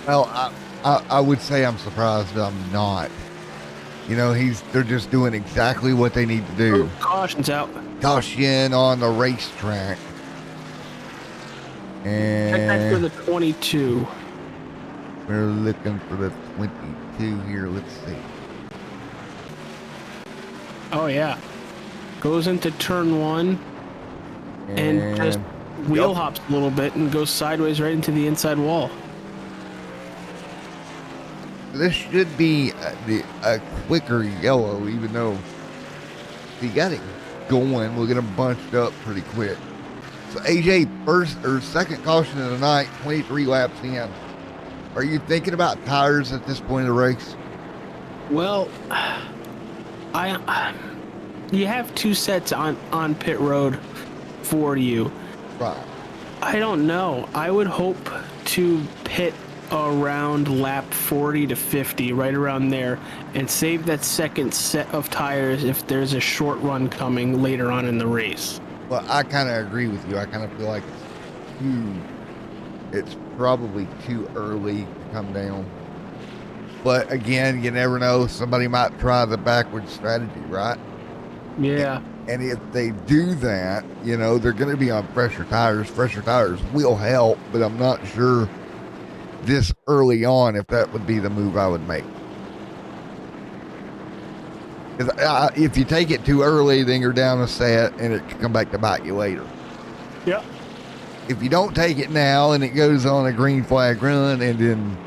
Well, I would say I'm surprised, but I'm not. They're just doing exactly what they need to do. Caution's out. Caution on the racetrack. And check that for the 22. We're looking for the 22 here. Let's see. Oh, yeah. Goes into turn 1 and just wheel hops a little bit and goes sideways right into the inside wall. This should be a quicker yellow, even though he got it going. We're going to bunch it up pretty quick. So AJ, second caution of the night, 23 laps in. Are you thinking about tires at this point of the race? Well, you have 2 sets on pit road for you. Right. I don't know. I would hope to pit around lap 40 to 50, right around there, and save that second set of tires if there's a short run coming later on in the race. Well, I kind of agree with you. I kind of feel like it's probably too early to come down. But again, you never know. Somebody might try the backwards strategy, right? Yeah. And if they do that, they're going to be on fresher tires. Fresher tires will help, but I'm not sure this early on if that would be the move I would make. If you take it too early, then you're down a set and it can come back to bite you later. Yeah. If you don't take it now and it goes on a green flag run and then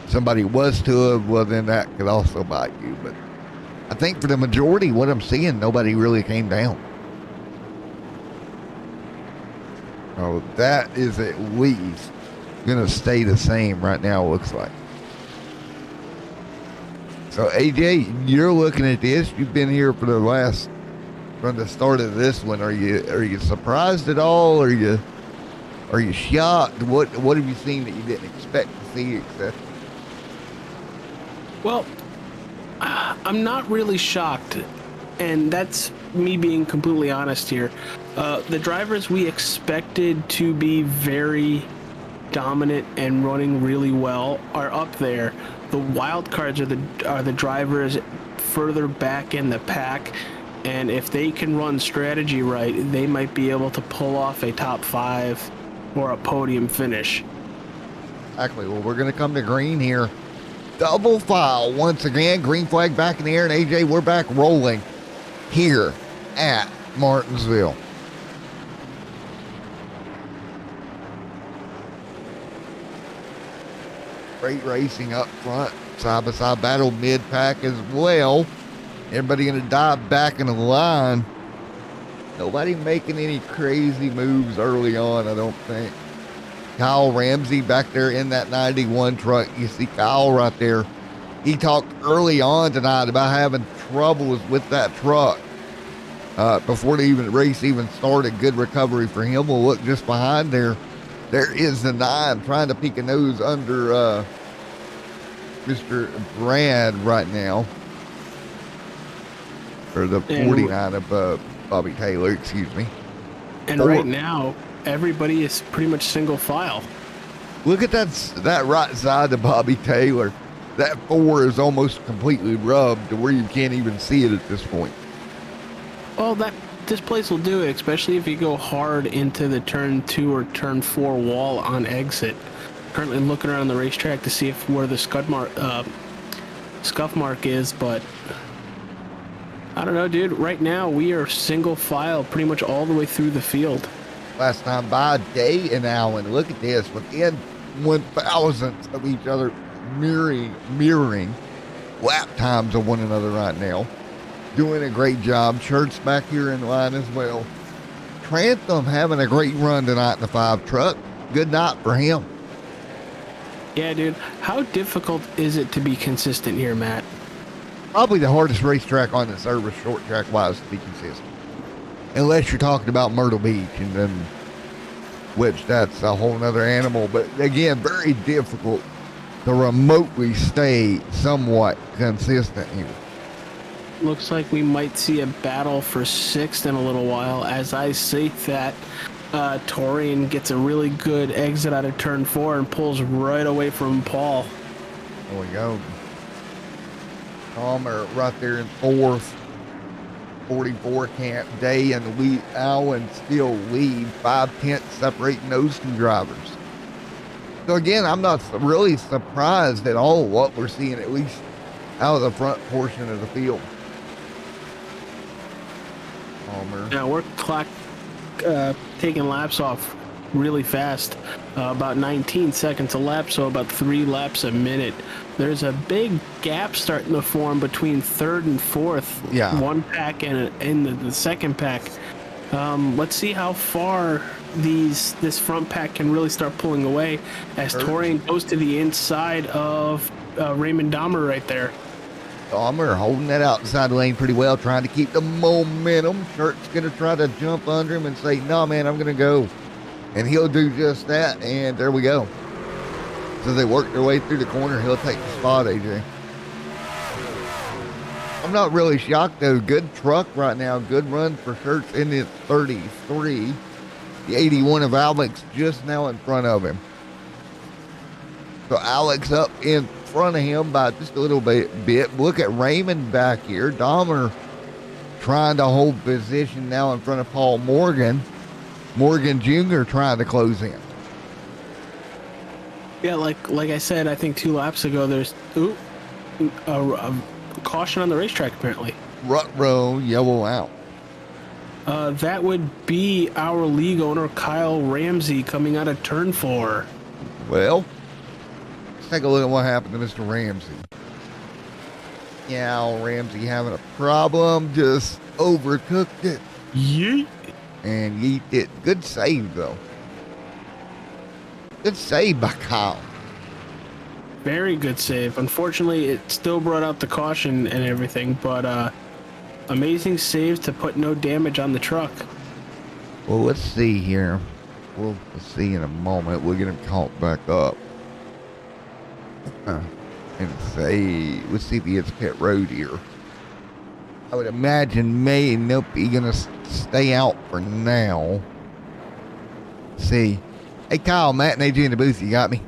somebody was to it, well, then that could also bite you. But I think for the majority, what I'm seeing, nobody really came down. Oh, that is at least going to stay the same right now, it looks like. So, AJ, you're looking at this. You've been here from the start of this one. Are you surprised at all? Are you shocked? What have you seen that you didn't expect to see, etc.? Well, I'm not really shocked, and that's me being completely honest here. The drivers we expected to be very dominant and running really well are up there. The wild cards are the drivers further back in the pack, and if they can run strategy right, they might be able to pull off a top 5 or a podium finish. Exactly. Well, we're going to come to green here. Double file once again. Green flag back in the air, and AJ, we're back rolling here at Martinsville. Great racing up front, side-by-side battle mid-pack as well. Everybody going to dive back in the line. Nobody making any crazy moves early on, I don't think. Kyle Ramsey back there in that 91 truck. You see Kyle right there. He talked early on tonight about having troubles with that truck before the race even started. Good recovery for him. We'll look just behind there. There is the 9 trying to peek a nose under Mr. Brad right now. Or the 49 of Bobby Taylor, excuse me. And right now, everybody is pretty much single file. Look at that right side of Bobby Taylor. That 4 is almost completely rubbed to where you can't even see it at this point. Well, this place will do it, especially if you go hard into the turn 2 or turn 4 wall on exit. Currently looking around the racetrack to see where the scuff mark is, but I don't know, dude. Right now, we are single file pretty much all the way through the field. Last time by, Day and Allen. Look at this. Within 1,000th of each other, mirroring lap times of one another right now. Doing a great job. Shirts back here in line as well. Trantham having a great run tonight in the 5 truck. Good night for him. Yeah, dude. How difficult is it to be consistent here, Matt? Probably the hardest racetrack on the service, short track wise, to be consistent. Unless you're talking about Myrtle Beach, and then, which that's a whole nother animal. But again, very difficult to remotely stay somewhat consistent here. Looks like we might see a battle for 6th in a little while. As I see that, Torian gets a really good exit out of turn 4 and pulls right away from Paul. There we go. Palmer right there in 4th. 44 Camp Day and Lee Allen still lead. 5/10 separating those 2 drivers. So again, I'm not really surprised at all what we're seeing, at least out of the front portion of the field. Palmer. Now we're taking laps off really fast, about 19 seconds a lap, so about 3 laps a minute. There's a big gap starting to form between 3rd and 4th. Yeah. One pack and the second pack. Let's see how far this front pack can really start pulling away as Torian goes to the inside of Raymond Dahmer right there. Dahmer holding that outside lane pretty well, trying to keep the momentum. Shirt's going to try to jump under him and say, no, man, I'm going to go. And he'll do just that, and there we go. So they work their way through the corner. He'll take the spot, AJ. I'm not really shocked, though. Good truck right now. Good run for Shirts in the 33. The 81 of Alex just now in front of him. So Alex up in front of him by just a little bit. Look at Raymond back here. Dahmer trying to hold position now in front of Paul Morgan. Morgan Jr. trying to close in. Yeah, like I said, I think 2 laps ago, there's a caution on the racetrack apparently. Rut row, yellow out. That would be our league owner, Kyle Ramsey, coming out of turn 4. Well, let's take a look at what happened to Mr. Ramsey. Yeah, Ramsey having a problem, just overtook it. Yeet. And yeet it. Good save, though. Good save by Kyle. Very good save. Unfortunately, it still brought out the caution and everything, but amazing save to put no damage on the truck. Well, let's see here. We'll see in a moment. We'll get him caught back up. And say, let's see if he hits pit road here. I would imagine nope, he's gonna stay out for now. See. Hey, Kyle, Matt and AJ in the booth, you got me?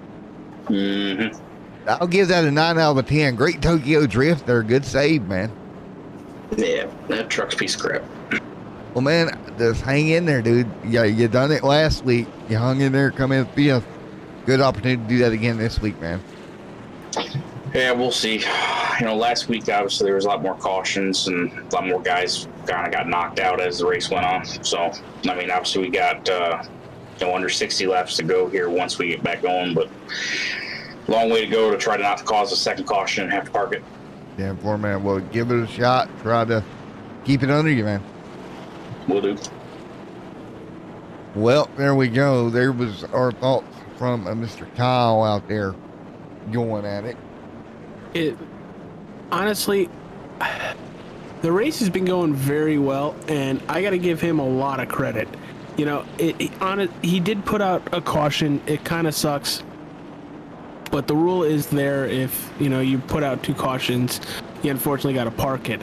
Mm-hmm. I'll give that a 9 out of 10. Great Tokyo drift there. Good save, man. Yeah, that truck's a piece of crap. Well, man, just hang in there, dude. Yeah, you done it last week. You hung in there, come in fifth. Good opportunity to do that again this week, man. Yeah, we'll see. Last week, obviously, there was a lot more cautions and a lot more guys kind of got knocked out as the race went on. So, obviously, we got under 60 laps to go here once we get back going, but long way to go to try to not cause a second caution and have to park it. Yeah, poor man. Well, give it a shot. Try to keep it under you, man. Will do. Well, there we go. There was our thoughts from Mr. Kyle out there going at it. Honestly, the race has been going very well, and I got to give him a lot of credit. He did put out a caution. It kind of sucks, but the rule is there. If you put out 2 cautions, you unfortunately got to park it.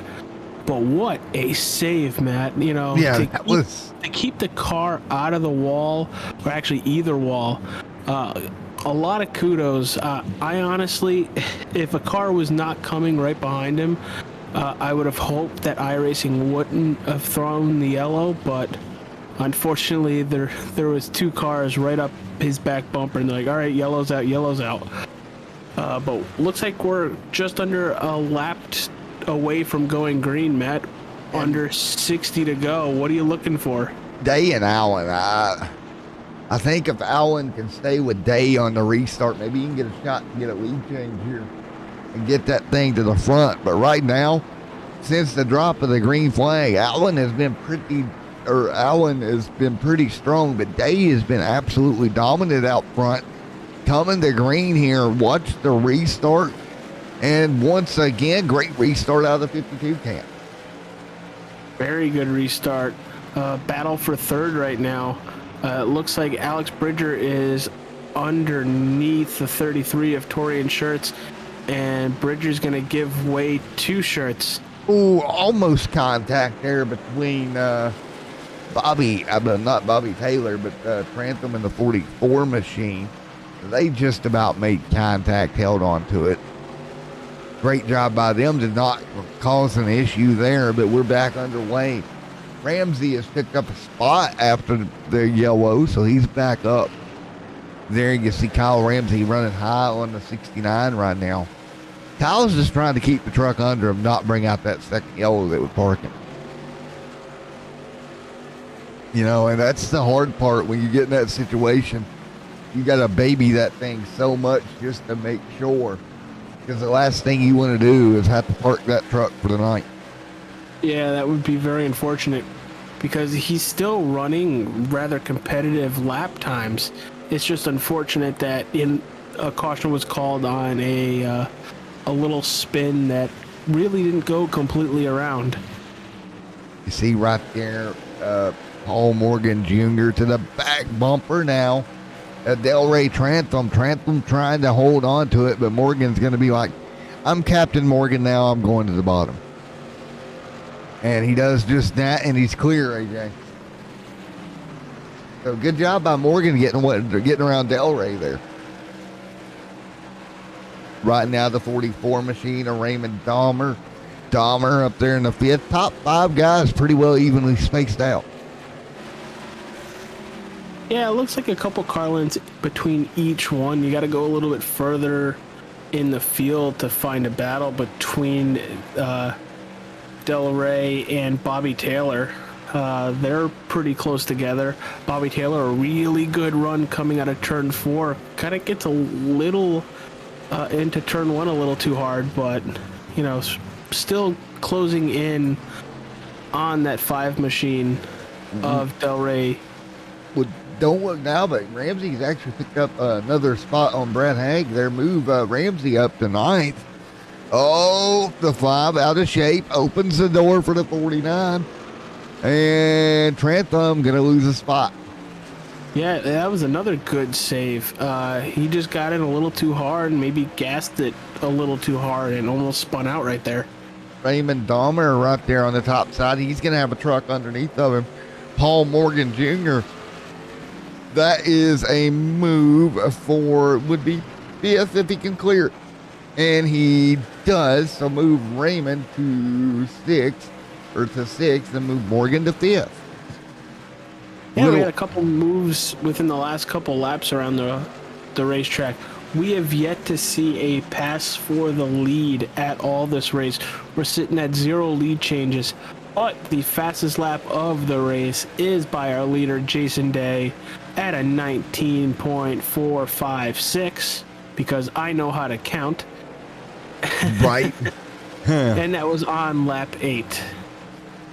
But what a save, Matt! To keep the car out of the wall, or actually either wall. A lot of kudos. I honestly, if a car was not coming right behind him, I would have hoped that iRacing wouldn't have thrown the yellow, but unfortunately there was 2 cars right up his back bumper, and they're like, all right, yellow's out. But looks like we're just under a lap away from going green, Matt. Under 60 to go. What are you looking for? Day and Allen. I think if Allen can stay with Day on the restart, maybe he can get a shot to get a lead change here and get that thing to the front. But right now, since the drop of the green flag, Allen has been pretty strong, but Day has been absolutely dominant out front. Coming to green here, watch the restart. And once again, great restart out of the 52 camp. Very good restart. Battle for third right now. It looks like Alex Bridger is underneath the 33 of Torian Shirts, and Bridger's going to give way 2 shirts. Ooh, almost contact there between not Bobby Taylor, but Trantham and the 44 machine. They just about made contact, held on to it. Great job by them to not cause an issue there, but we're back underway. Ramsey has picked up a spot after the yellow, so he's back up. There you can see Kyle Ramsey running high on the 69 right now. Kyle's just trying to keep the truck under him, not bring out that second yellow that was parking. And that's the hard part when you get in that situation. You got to baby that thing so much just to make sure. Because the last thing you want to do is have to park that truck for the night. Yeah, that would be very unfortunate because he's still running rather competitive lap times. It's just unfortunate that a caution was called on a little spin that really didn't go completely around. You see right there, Paul Morgan Jr. to the back bumper now. Delray Trantham trying to hold on to it, but Morgan's going to be like, I'm Captain Morgan now, I'm going to the bottom. And he does just that, and he's clear, AJ. So good job by Morgan getting around Delray there. Right now, the 44 machine of Raymond Dahmer. Dahmer up there in the 5th. Top 5 guys pretty well evenly spaced out. Yeah, it looks like a couple car lengths between each one. You got to go a little bit further in the field to find a battle between Del Rey and Bobby Taylor. They're pretty close together. Bobby Taylor, a really good run coming out of turn 4. Kind of gets a little into turn 1 a little too hard, but, still closing in on that 5 machine of Del Rey. Well, don't look now, but Ramsey's actually picked up another spot on Brad Haig there. Move Ramsey up to 9th. Oh, the 5 out of shape. Opens the door for the 49. And Trantham going to lose a spot. Yeah, that was another good save. He just got in a little too hard and maybe gassed it a little too hard and almost spun out right there. Raymond Dahmer right there on the top side. He's going to have a truck underneath of him. Paul Morgan Jr. That is a move for, would be 5th if he can clear it. And he does. So move Raymond to 6th, or to 6th, and move Morgan to 5th. Yeah, we had a couple moves within the last couple laps around the racetrack. We have yet to see a pass for the lead at all this race. We're sitting at 0 lead changes. But the fastest lap of the race is by our leader, Jason Day, at a 19.456, because I know how to count. Right. And that was on lap 8.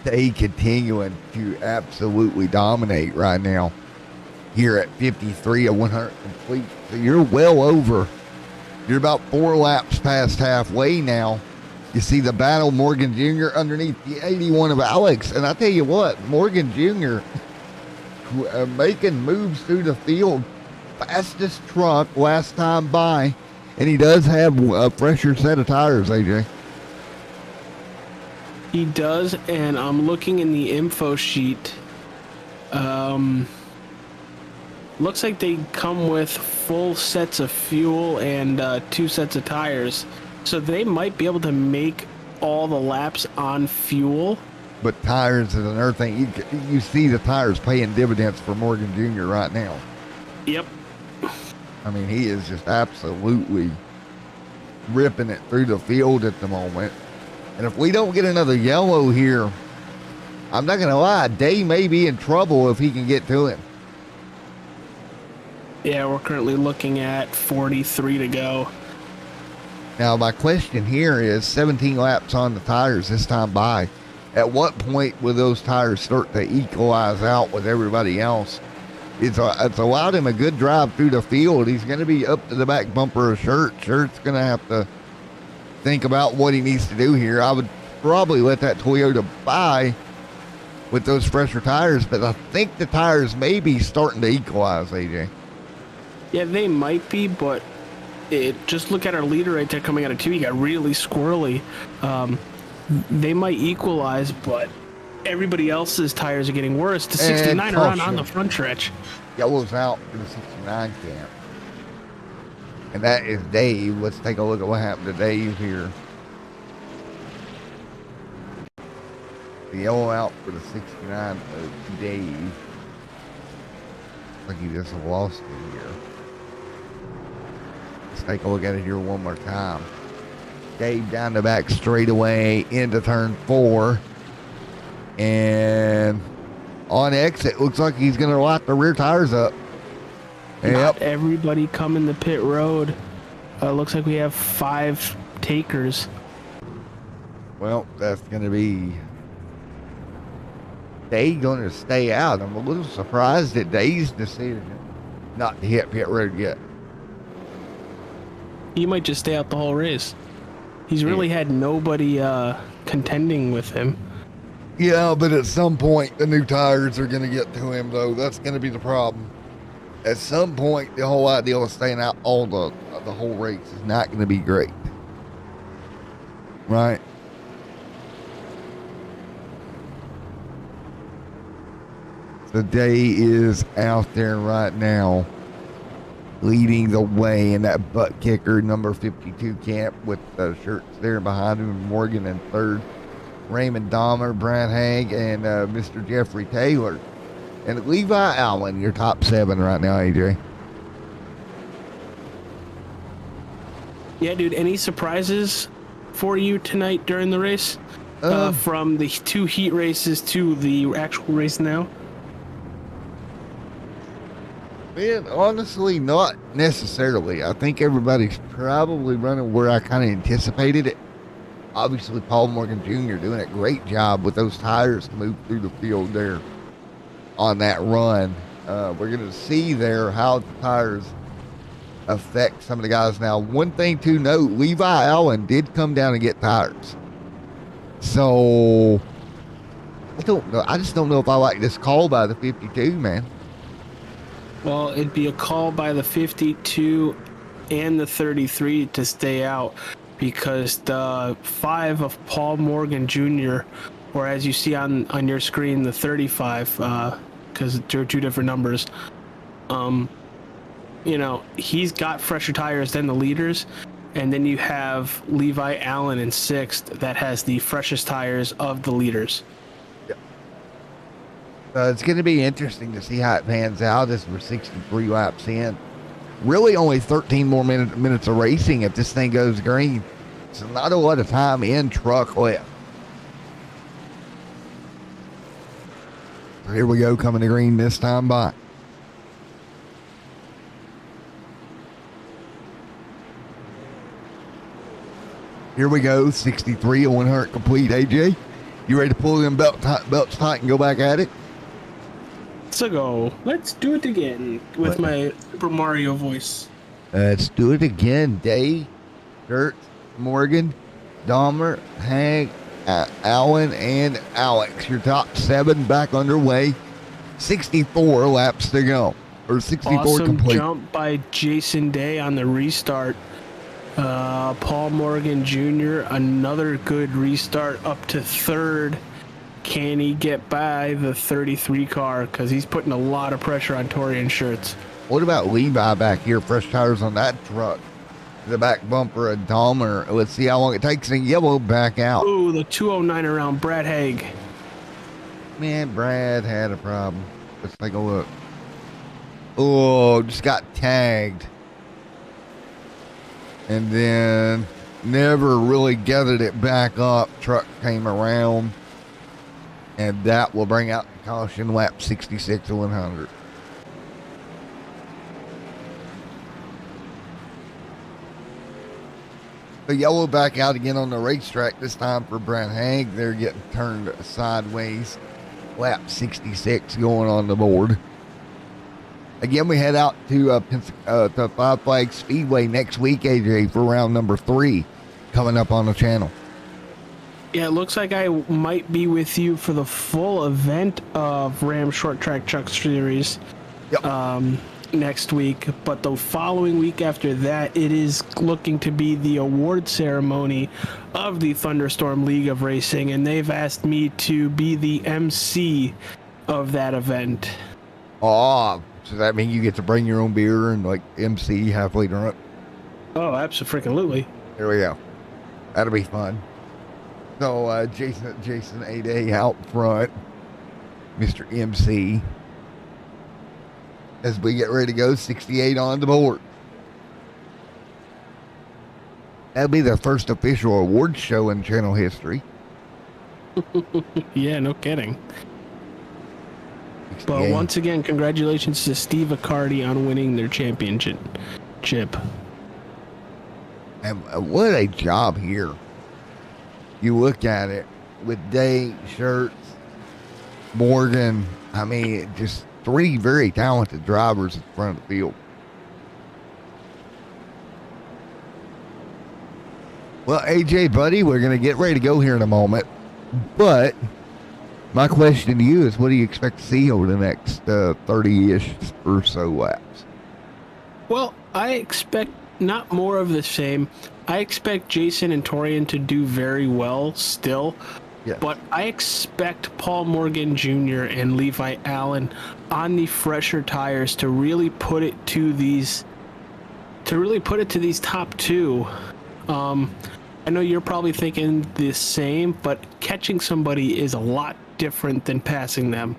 They continuing to absolutely dominate right now here at 53 of 100 complete. So you're well over. You're about 4 laps past halfway now. You see the battle, Morgan Jr. underneath the 81 of Alex. And I tell you what, Morgan Jr. Making moves through the field. Fastest truck last time by. And he does have a fresher set of tires, AJ. He does, and I'm looking in the info sheet. Looks like they come with full sets of fuel and 2 sets of tires. So they might be able to make all the laps on fuel. But tires is another thing. You see the tires paying dividends for Morgan Jr. right now. Yep. I mean, he is just absolutely ripping it through the field at the moment. And if we don't get another yellow here, I'm not going to lie, Day may be in trouble if he can get to him. Yeah, we're currently looking at 43 to go. Now, my question here is 17 laps on the tires this time by. At what point will those tires start to equalize out with everybody else? It's allowed him a good drive through the field. He's going to be up to the back bumper of Shirt. Shirt's going to have to think about what he needs to do here. I would probably let that Toyota by with those fresher tires, but I think the tires may be starting to equalize, AJ. Yeah, they might be, but just look at our leader right there coming out of 2. He got really squirrely. They might equalize, but everybody else's tires are getting worse. The 69 are on the front stretch. Yellow's out for the 69 camp. And that is Dave. Let's take a look at what happened to Dave here. The yellow out for the 69 of Dave. Looks like he just lost it here. Let's take a look at it here one more time. Dave down the back straightaway into turn 4. And on exit, looks like he's going to lock the rear tires up. Not everybody coming the pit road. Looks like we have 5 takers. Well, that's going to be Day going to stay out. I'm a little surprised at Day's decision not to hit pit road yet. He might just stay out the whole race. He's really had nobody contending with him. Yeah, but at some point, the new tires are going to get to him, though. That's going to be the problem. At some point, the whole idea of staying out all the whole race is not going to be great. Right? The Day is out there right now, leading the way in that butt kicker, number 52 camp, with the Shirts there behind him. Morgan in 3rd. Raymond Dahmer, Brad Haig, and Mr. Jeffrey Taylor. And Levi Allen, your top 7 right now, AJ. Yeah, dude, any surprises for you tonight during the race? From the 2 heat races to the actual race now? Man, honestly, not necessarily. I think everybody's probably running where I kind of anticipated it. Obviously, Paul Morgan Jr. doing a great job with those tires to move through the field there on that run. we're going to see there how the tires affect some of the guys. Now, one thing to note, Levi Allen did come down and get tires. So, I don't know. I just don't know if I like this call by the 52, man. Well, it'd be a call by the 52 and the 33 to stay out, because the 5 of Paul Morgan Jr., or as you see on your screen, the 35, because they're two different numbers, he's got fresher tires than the leaders. And then you have Levi Allen in 6th that has the freshest tires of the leaders. It's going to be interesting to see how it pans out as we're 63 laps in. Really only 13 more minutes of racing if this thing goes green. So not a lot of time in truck left. So here we go, coming to green this time by. Here we go, 63 and 100 complete. AJ, you ready to pull them belts tight and go back at it? So go. Let's do it again with my Super Mario voice. Let's do it again. Day, Dirt, Morgan, Dahmer, Hank, Allen, and Alex. Your top 7 back underway. 64 laps to go. Or 64 awesome complete. Jump by Jason Day on the restart. Paul Morgan Jr., another good restart up to 3rd. Can he get by the 33 car? Because he's putting a lot of pressure on Torian Shirts. What about Levi back here? Fresh tires on that truck. The back bumper of Dahmer. Let's see how long it takes in yellow back out. Ooh, the 209 around Brad Haig. Man, Brad had a problem. Let's take a look. Oh, just got tagged. And then never really gathered it back up. Truck came around. And that will bring out the caution lap 66 to 100. The yellow back out again on the racetrack, this time for Brad Haig. They're getting turned sideways. Lap 66 going on the board. Again, we head out to Five Flags Speedway next week, AJ, for round number 3 coming up on the channel. Yeah, it looks like I might be with you for the full event of Ram Short Track Truck Series next week. But the following week after that, it is looking to be the award ceremony of the Thunderstorm League of Racing, and they've asked me to be the MC of that event. Oh, so that means you get to bring your own beer and like MC halfway through it? Oh, absolutely. Here we go. That'll be fun. So Jason 8A out front, Mr. MC, as we get ready to go. 68 on the board. That'll be the first official awards show in channel history. Yeah, no kidding. 68. But once again, congratulations to Steve Accardi on winning their championship. And what a job here. You look at it with Day, Shirts, Morgan. I mean, just 3 very talented drivers in front of the field. Well, AJ, buddy, we're going to get ready to go here in a moment. But my question to you is, what do you expect to see over the next 30-ish or so laps? Well, I expect not more of the same. I expect Jason and Torian to do very well still. Yes. But I expect Paul Morgan Jr. and Levi Allen on the fresher tires to really put it to these top 2. I know you're probably thinking the same, but catching somebody is a lot different than passing them.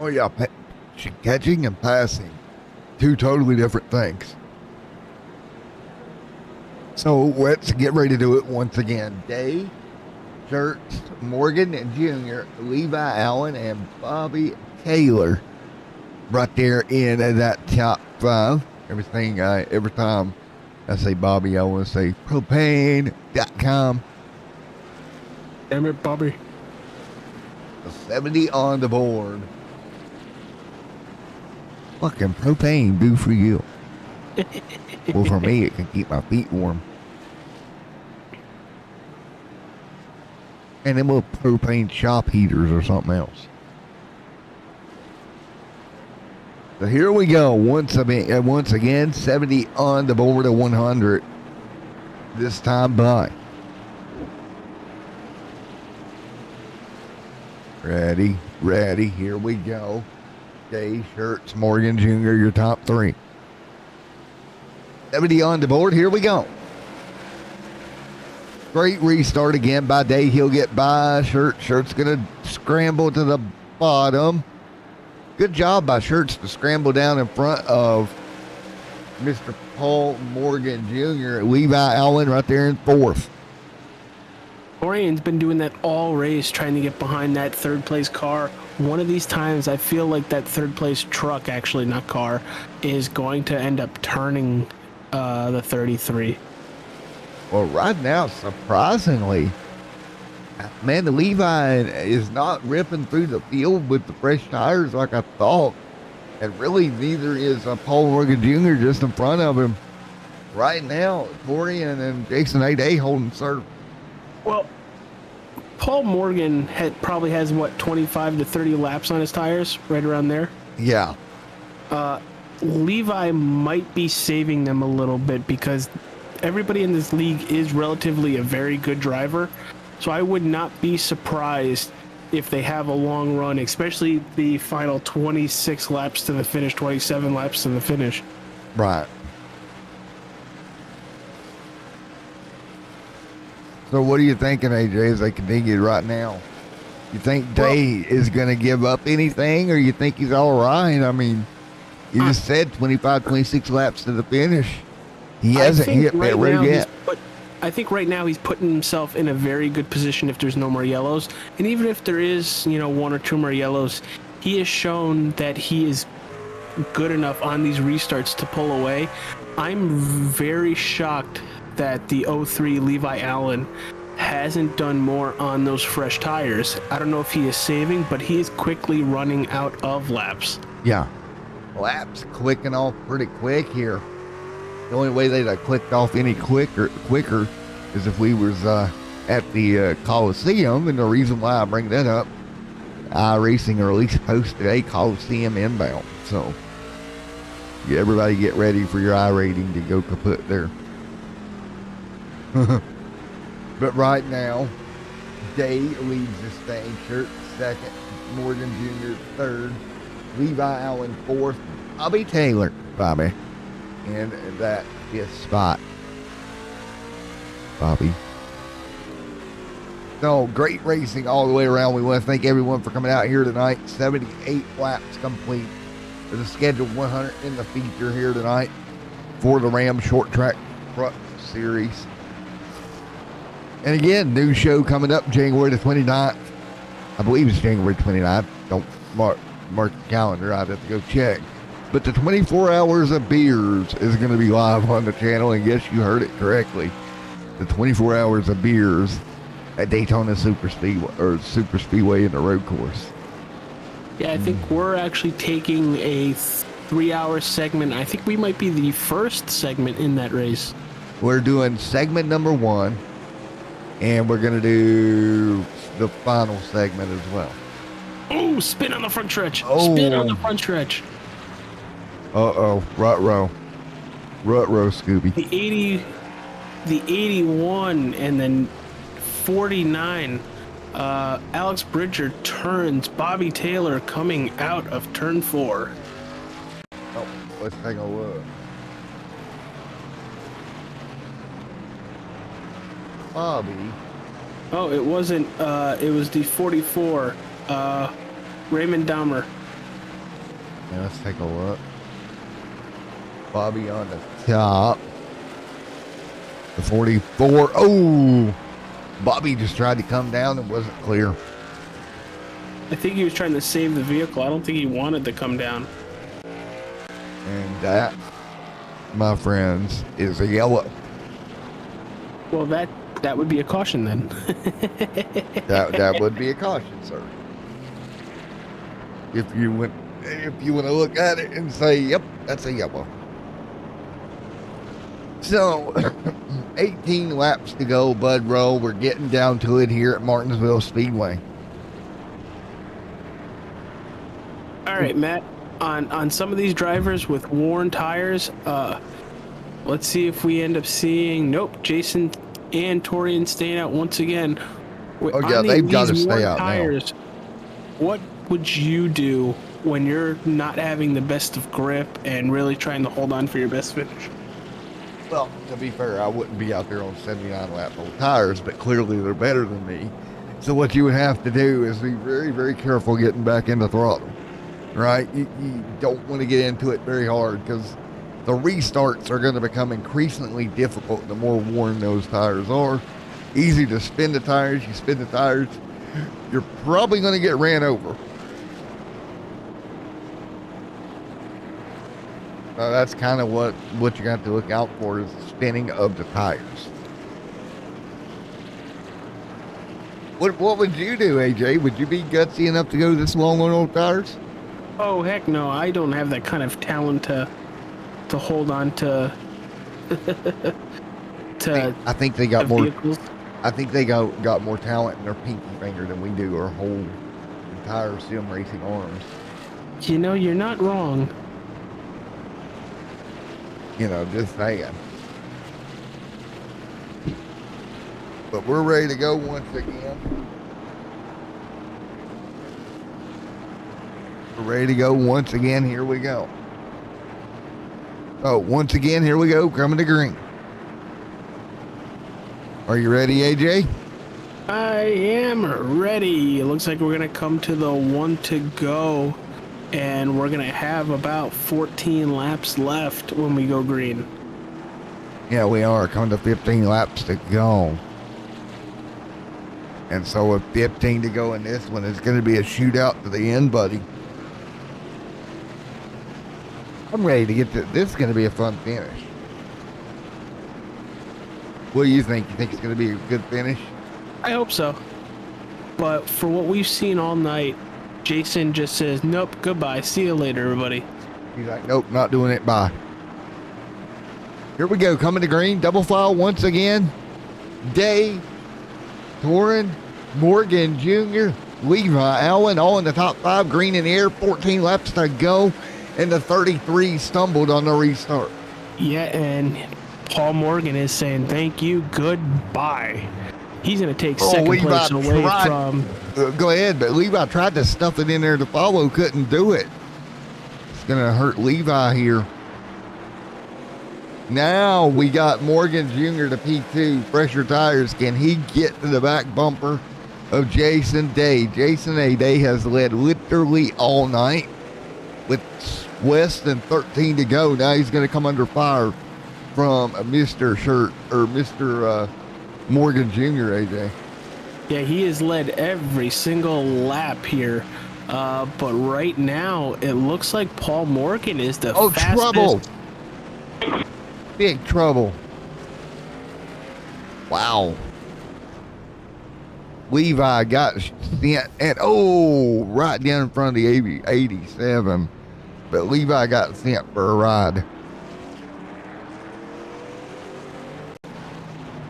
Oh, yeah. Catching and passing. 2 totally different things. So let's get ready to do it once again. Day, Shirts, Morgan Jr., Levi Allen, and Bobby Taylor right there in that top 5. Every time I say Bobby, I want to say propane.com. Damn it, Bobby. 70 on the board. fucking propane do for you? Well, for me, it can keep my feet warm. And then we'll propane shop heaters or something else. So here we go. Once again, 70 on the board of 100. This time by. Ready, here we go. Day, Shirts, Morgan Jr., your top three. 70 on the board, here we go. Great restart again by Day. He'll get by. Shirt's going to scramble to the bottom. Good job by Shirts to scramble down in front of Mr. Paul Morgan Jr. Levi Allen right there in fourth. Orian's been doing that all race, trying to get behind that third place car. One of these times, I feel like that third place truck, actually not car, is going to end up turning the 33. Well, right now, surprisingly, man, the Levi is not ripping through the field with the fresh tires like I thought. And really, neither is Paul Morgan Jr. just in front of him. Right now, Torian and Jason A. holding serve. Well, Paul Morgan probably has, 25 to 30 laps on his tires, right around there? Yeah. Levi might be saving them a little bit because everybody in this league is relatively a very good driver. So I would not be surprised if they have a long run, especially the final 26 laps to the finish, 27 laps to the finish. Right. So what are you thinking, AJ, as they continue right now? You think Day is going to give up anything, or you think he's all right? I mean, you just said 25, 26 laps to the finish. He hasn't hit that road yet. I think right now he's putting himself in a very good position if there's no more yellows. And even if there is, one or two more yellows, he has shown that he is good enough on these restarts to pull away. I'm very shocked that the 03 Levi Allen hasn't done more on those fresh tires. I don't know if he is saving, but he is quickly running out of laps. Yeah. Laps clicking off pretty quick here. The only way they'd have clicked off any quicker is if we was at the Coliseum. And the reason why I bring that up, iRacing or at least posted a Coliseum inbound. So everybody get ready for your iRating to go kaput there. But right now, Day leads this thing. Shirt second, Morgan Jr. third, Levi Allen fourth, Bobby Taylor, in that fifth spot. Bobby. So great racing all the way around. We want to thank everyone for coming out here tonight. 78 laps complete. There's a scheduled 100 in the feature here tonight for the Ram Short Track Truck Series. And again, new show coming up January the 29th. I believe it's January 29th. Don't mark the calendar. I'd have to go check. But the 24 Hours of Beers is going to be live on the channel. And yes, you heard it correctly. The 24 Hours of Beers at Daytona Super Speedway in the road course. Yeah, I think we're actually taking a 3-hour segment. I think we might be the first segment in that race. We're doing segment number 1. And we're going to do the final segment as well. Oh, spin on the front stretch. Oh. Spin on the front stretch. Uh-oh. Rut-row, Scooby. The 81 and then 49. Alex Bridger turns. Bobby Taylor coming out of turn 4. Oh, let's take a look. Bobby. Oh, it wasn't. It was the 44. Raymond Dahmer. Yeah, let's take a look. Bobby on the top. The 44. Oh! Bobby just tried to come down and wasn't clear. I think he was trying to save the vehicle. I don't think he wanted to come down. And that, my friends, is a yellow. Well, that would be a caution then. that would be a caution, sir. If you went if you want to look at it and say, yep, that's a yellow. So, 18 laps to go, Bud Rowe. We're getting down to it here at Martinsville Speedway. All right, Matt. On some of these drivers with worn tires, let's see if we end up seeing. Nope, Jason and Torian staying out once again. Oh yeah, they've got to stay out tires, now. What would you do when you're not having the best of grip and really trying to hold on for your best finish? Well, to be fair, I wouldn't be out there on 79 lap old tires, but clearly they're better than me. So what you would have to do is be very, very careful getting back into throttle, right? You don't want to get into it very hard because the restarts are going to become increasingly difficult the more worn those tires are. Easy to spin the tires. You spin the tires, you're probably going to get ran over. That's kind of what you got to look out for is the spinning of the tires. What would you do, AJ? Would you be gutsy enough to go this long on old tires? Oh heck no! I don't have that kind of talent to hold on to. I think they got more. Vehicles. I think they got more talent in their pinky finger than we do, our whole entire sim racing arms. You know, you're not wrong. You know, just saying. But we're ready to go once again. We're ready to go once again. Here we go. Oh, once again, here we go. Coming to green. Are you ready, AJ? I am ready. It looks like we're going to come to the one to go. And we're going to have about 14 laps left when we go green. Yeah, we are. Coming to 15 laps to go. And so with 15 to go in this one, it's going to be a shootout to the end, buddy. I'm ready to get to this. Is going to be a fun finish. What do you think? You think it's going to be a good finish? I hope so. But for what we've seen all night, Jason just says, nope, goodbye. See you later, everybody. He's like, nope, not doing it. Bye. Here we go. Coming to green. Double file once again. Day, Torin, Morgan Jr., Levi Allen, all in the top 5. Green in the air. 14 laps to go. And the 33 stumbled on the restart. Yeah, and Paul Morgan is saying, thank you, goodbye. He's going to take second place away from... Go ahead, but Levi tried to stuff it in there to follow, couldn't do it. It's going to hurt Levi here. Now we got Morgan Jr. to P2. Fresher tires. Can he get to the back bumper of Jason Day? Jason Day has led literally all night with less than 13 to go. Now he's going to come under fire from Mr. Morgan Jr., AJ. Yeah, he has led every single lap here. But right now, it looks like Paul Morgan is the fastest. Trouble. Big trouble. Wow. Levi got sent and right down in front of the 87. But Levi got sent for a ride.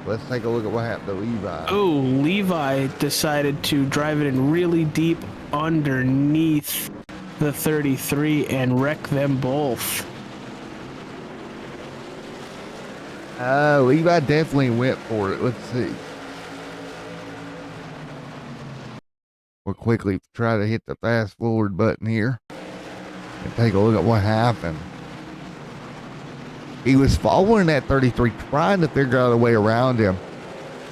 Let's take a look at what happened to Levi. Oh, Levi decided to drive it in really deep underneath the 33 and wreck them both. Levi definitely went for it. Let's see. We'll quickly try to hit the fast forward button here and take a look at what happened. He was following that 33, trying to figure out a way around him.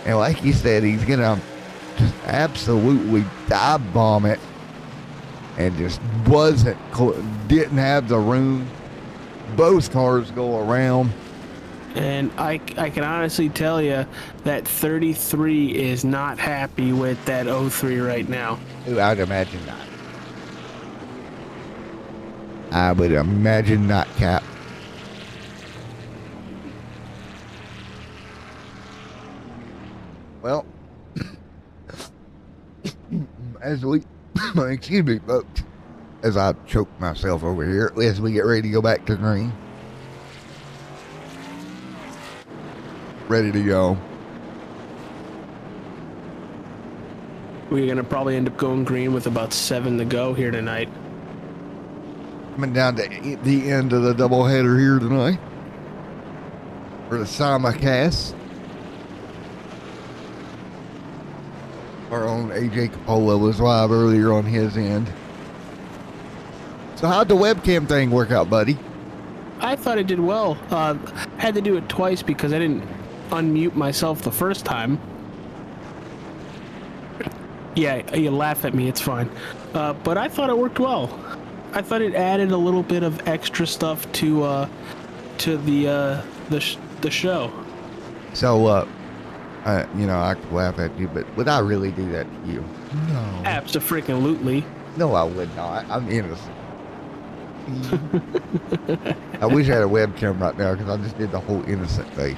And like he said, he's going to just absolutely dive bomb it. And just didn't have the room. Both cars go around. And I can honestly tell you that 33 is not happy with that 03 right now. Ooh, I'd imagine not. I would imagine not, Cap. Well, as we, excuse me, folks, as I choke myself over here as we get ready to go back to green. Ready to go. We're going to probably end up going green with about 7 to go here tonight. Coming down to the end of the doubleheader here tonight for the simulcast. Our own AJ Capola was live earlier on his end. So how'd the webcam thing work out, buddy? I thought it did well. Had to do it twice because I didn't unmute myself the first time. Yeah, you laugh at me, it's fine. But I thought it worked well. I thought it added a little bit of extra stuff to the show. So, I could laugh at you, but would I really do that to you? No. Abso-freaking-lutely. No, I would not. I'm innocent. I wish I had a webcam right now because I just did the whole innocent face.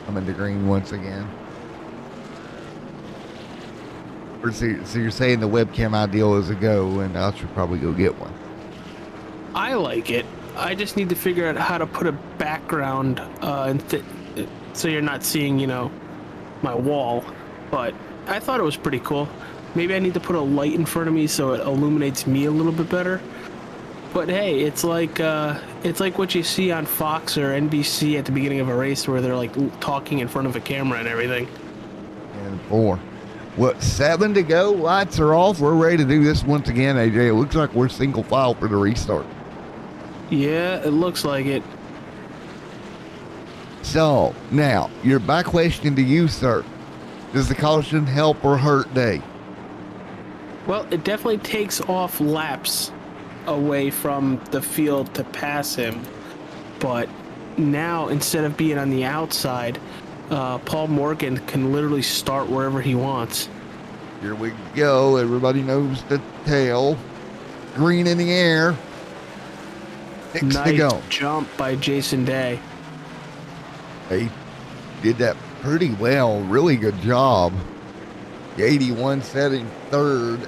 I'm in the green once again. So you're saying the webcam ideal is a go, and I should probably go get one. I like it. I just need to figure out how to put a background so you're not seeing, my wall. But I thought it was pretty cool. Maybe I need to put a light in front of me so it illuminates me a little bit better. But hey, it's like what you see on Fox or NBC at the beginning of a race where they're like talking in front of a camera and everything. And 4. 7 to go? Lights are off. We're ready to do this once again, AJ. It looks like we're single file for the restart. Yeah, it looks like it. So, now, my question to you, sir. Does the caution help or hurt Day? Well, it definitely takes off laps away from the field to pass him. But now, instead of being on the outside, Paul Morgan can literally start wherever he wants. Here we go. Everybody knows the tail. Green in the air. 6 to go. Nice jump by Jason Day. They did that pretty well. Really good job. The 81 setting third.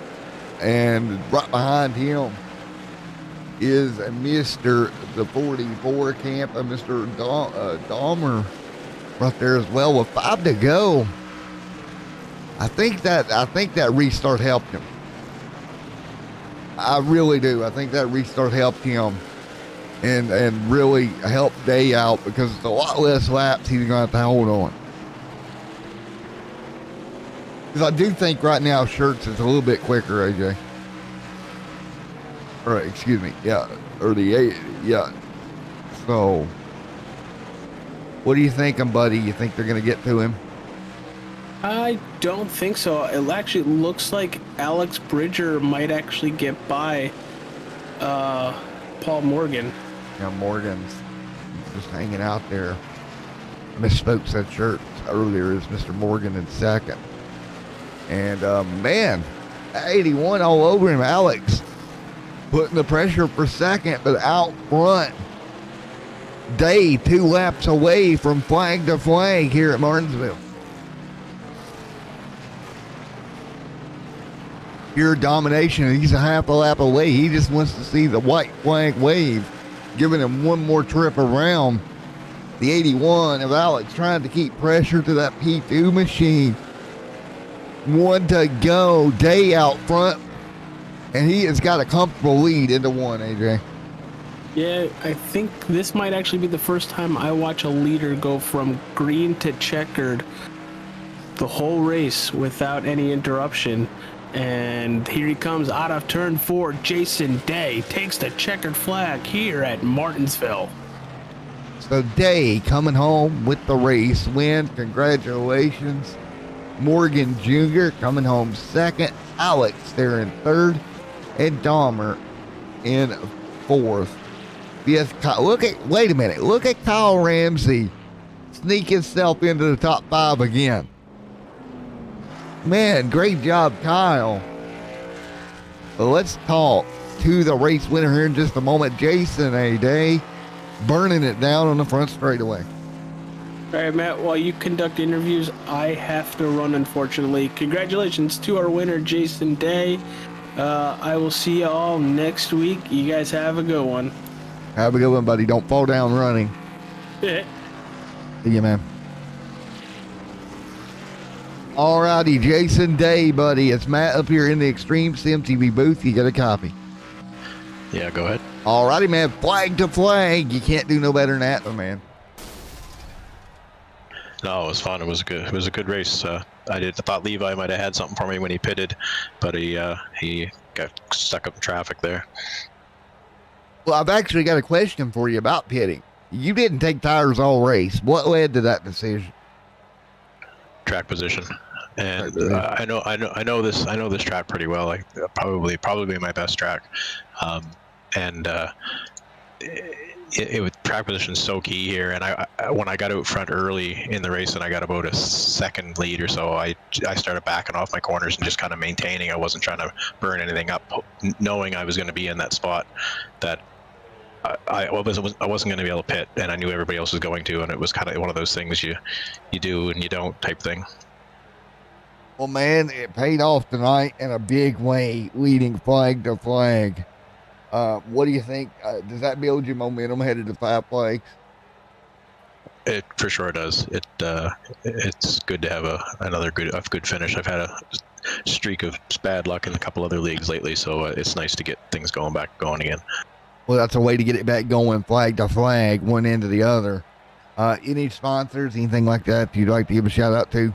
And right behind him is Mr. the 44 camp of Mr. Dahmer right there as well with 5 to go. I think that restart helped him. I really do. I think that restart helped him and really helped Day out because it's a lot less laps he's going to have to hold on. Because I do think right now Shirts is a little bit quicker, AJ. Or excuse me, yeah, or the 8, yeah. So, what are you thinking, buddy? You think they're going to get to him? I don't think so. It actually looks like Alex Bridger might actually get by Paul Morgan. Yeah, Morgan's just hanging out there. Misspoke, said Shirts earlier, is Mr. Morgan in second. And, man, 81 all over him, Alex. Putting the pressure for second, but out front. Day 2 laps away from flag to flag here at Martinsville. Pure domination. He's a half a lap away. He just wants to see the white flag wave, giving him one more trip around. The 81 of Alex trying to keep pressure to that P2 machine. 1 to go. Day out front. And he has got a comfortable lead into 1, AJ. Yeah, I think this might actually be the first time I watch a leader go from green to checkered the whole race without any interruption. And here he comes out of turn 4. Jason Day takes the checkered flag here at Martinsville. So Day coming home with the race win. Congratulations. Morgan Jr. coming home second. Alex there in third. And Dahmer in fourth. Yes, wait a minute. Look at Kyle Ramsey sneak himself into the top 5 again. Man, great job, Kyle. But let's talk to the race winner here in just a moment. Jason A. Day burning it down on the front straightaway. All right, Matt, while you conduct interviews, I have to run, unfortunately. Congratulations to our winner, Jason Day. I will see you all next week. You guys have a good one. Have a good one, buddy. Don't fall down running. See you, man. Alrighty, Jason Day, buddy. It's Matt up here in the Extreme Sim TV booth. You got a copy? Yeah, go ahead. Alrighty, man. Flag to flag. You can't do no better than that, though, man. No, it was fun. It was good. It was a good race. I thought Levi might have had something for me when he pitted, but he got stuck up in traffic there. Well, I've actually got a question for you about pitting. You didn't take tires all race. What led to that decision? Track position, and I know this track pretty well. Like probably my best track, and track position is so key here. And I when I got out front early in the race and I got about a second lead or so, I started backing off my corners and just kind of maintaining. I wasn't trying to burn anything up, knowing I was going to be in that spot that I wasn't going to be able to pit, and I knew everybody else was going to, and it was kind of one of those things you do and you don't type thing. Well, man, it paid off tonight in a big way, leading flag to flag. What do you think? Does that build your momentum headed to 5 flags? It for sure does. It's good to have a good finish. I've had a streak of bad luck in a couple other leagues lately, so it's nice to get things going again. Well, that's a way to get it back going, flag to flag, one end to the other. Any sponsors, anything like that you'd like to give a shout out to?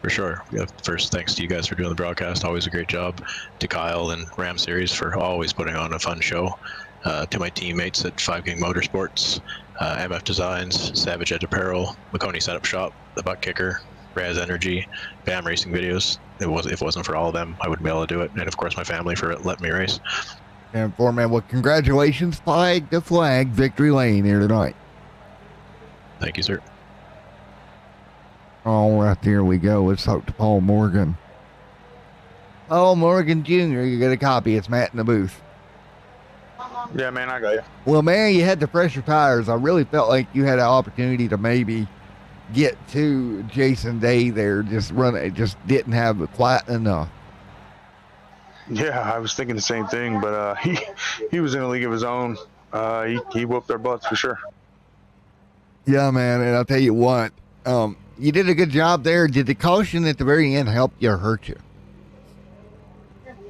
For sure. Yeah, first, thanks to you guys for doing the broadcast. Always a great job. To Kyle and Ram Series for always putting on a fun show. To my teammates at 5 King Motorsports, MF Designs, Savage Edge Apparel, Maconi Setup Shop, The Butt Kicker, Raz Energy, BAM Racing Videos. If it wasn't for all of them, I wouldn't be able to do it. And of course, my family for letting me race. And Foreman, well, congratulations, flag to flag, victory lane here tonight. Thank you, sir. All right, there we go. Let's talk to Paul Morgan. Paul Morgan Jr., you got a copy. It's Matt in the booth. Yeah, man, I got you. Well, man, you had the fresher tires. I really felt like you had an opportunity to maybe get to Jason Day there. Just didn't have it quite enough. Yeah, I was thinking the same thing, but he was in a league of his own. He whooped our butts for sure. Yeah, man, and I'll tell you what, you did a good job there. Did the caution at the very end help you or hurt you?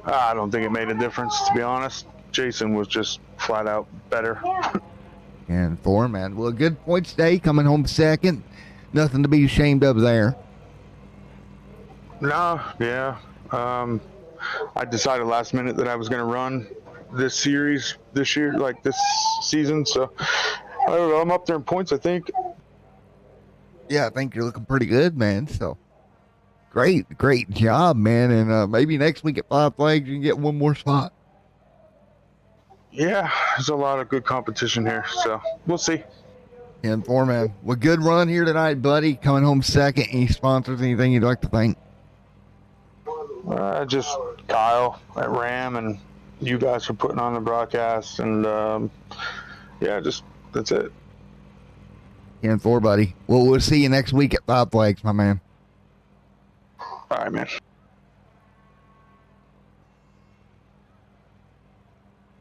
I don't think it made a difference, to be honest. Jason was just flat out better. And Foreman, well, good points day, coming home second. Nothing to be ashamed of there. No, yeah. I decided last minute that I was going to run this series this year, like this season. So I don't know. I'm up there in points, I think. Yeah, I think you're looking pretty good, man. So great job, man. And maybe next week at 5 flags you can get one more spot. Yeah, there's a lot of good competition here, so we'll see. And Foreman, well, good run here tonight, buddy. Coming home second. Any sponsors, anything you'd like to thank? Just Kyle at Ram and you guys for putting on the broadcast, and yeah, just that's it. And 4, buddy. Well, we'll see you next week at 5 flags, my man. All right, man.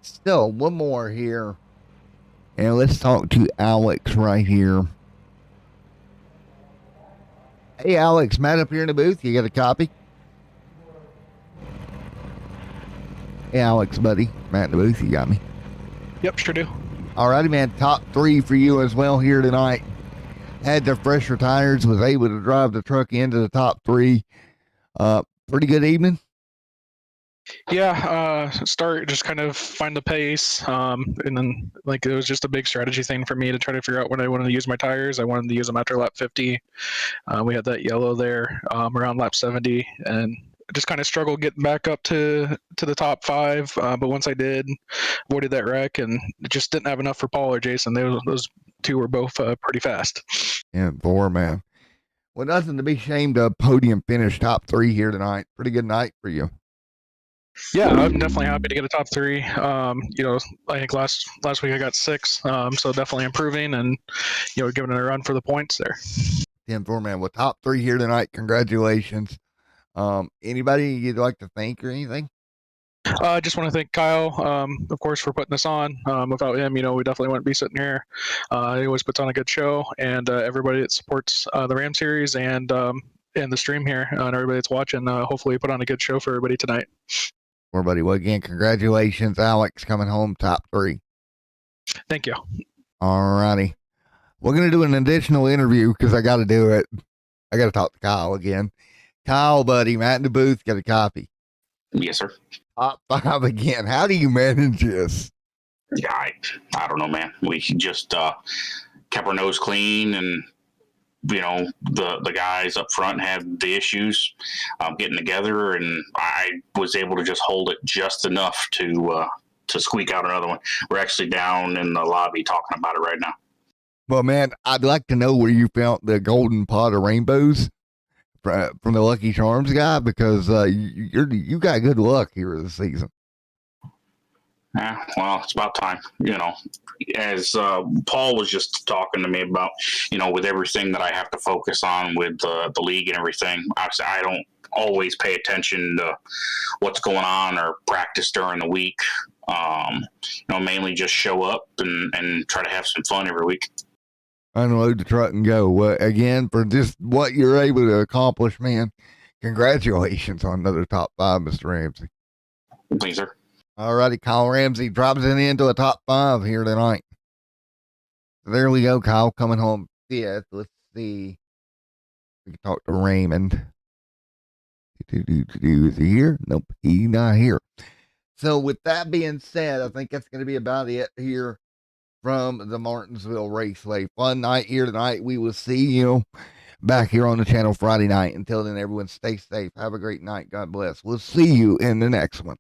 So, one more here. And let's talk to Alex right here. Hey, Alex, Matt up here in the booth. You got a copy? Hey, Alex, buddy. Matt in the booth, you got me? Yep, sure do. All righty, man. Top 3 for you as well here tonight. Had the fresher tires, was able to drive the truck into the top 3. Pretty good evening. Yeah, start just kind of find the pace, and then like it was just a big strategy thing for me to try to figure out when I wanted to use my tires. I wanted to use them after lap 50. We had that yellow there around lap 70, and I just kind of struggled getting back up to the top 5. But once I did, avoided that wreck, and just didn't have enough for Paul or Jason. Those two were both pretty fast. Yeah, 4, man. Well, nothing to be ashamed of. Podium finish, top 3 here tonight. Pretty good night for you. Yeah, I'm definitely happy to get a top three. I think last week I got 6, so definitely improving and giving it a run for the points there. 10-4, man. Well, top 3 here tonight. Congratulations. Anybody you'd like to thank or anything? I just want to thank Kyle, of course, for putting this on. Without him, we definitely wouldn't be sitting here. He always puts on a good show, and everybody that supports the Ram series and the stream here, and everybody that's watching, hopefully put on a good show for everybody tonight. Everybody, well, again, congratulations, Alex, coming home top 3. Thank you. All righty. We're going to do an additional interview because I got to do it. I got to talk to Kyle again. Kyle, buddy, Matt in the booth, got a copy. Yes, sir. Top 5 again. How do you manage this? Yeah, I don't know, man. We just kept our nose clean, and the guys up front had the issues getting together, and I was able to just hold it just enough to squeak out another one. We're actually down in the lobby talking about it right now. Well, man, I'd like to know where you found the golden pot of rainbows from the Lucky Charms guy, because you got good luck here this season. Yeah, well, it's about time. As Paul was just talking to me about, with everything that I have to focus on with the league and everything, obviously I don't always pay attention to what's going on or practice during the week. Mainly just show up and try to have some fun every week. Unload the truck and go. Again, for just what you're able to accomplish, man, congratulations on another top 5, Mr. Ramsey. Thanks, sir. All righty, Kyle Ramsey drops it into a top 5 here tonight. So there we go, Kyle coming home 5th. Let's see. We can talk to Raymond. Is he here? Nope, he's not here. So with that being said, I think that's going to be about it here from the Martinsville Raceway. Fun night here tonight. We will see you back here on the channel Friday night. Until then, everyone stay safe. Have a great night. God bless. We'll see you in the next one.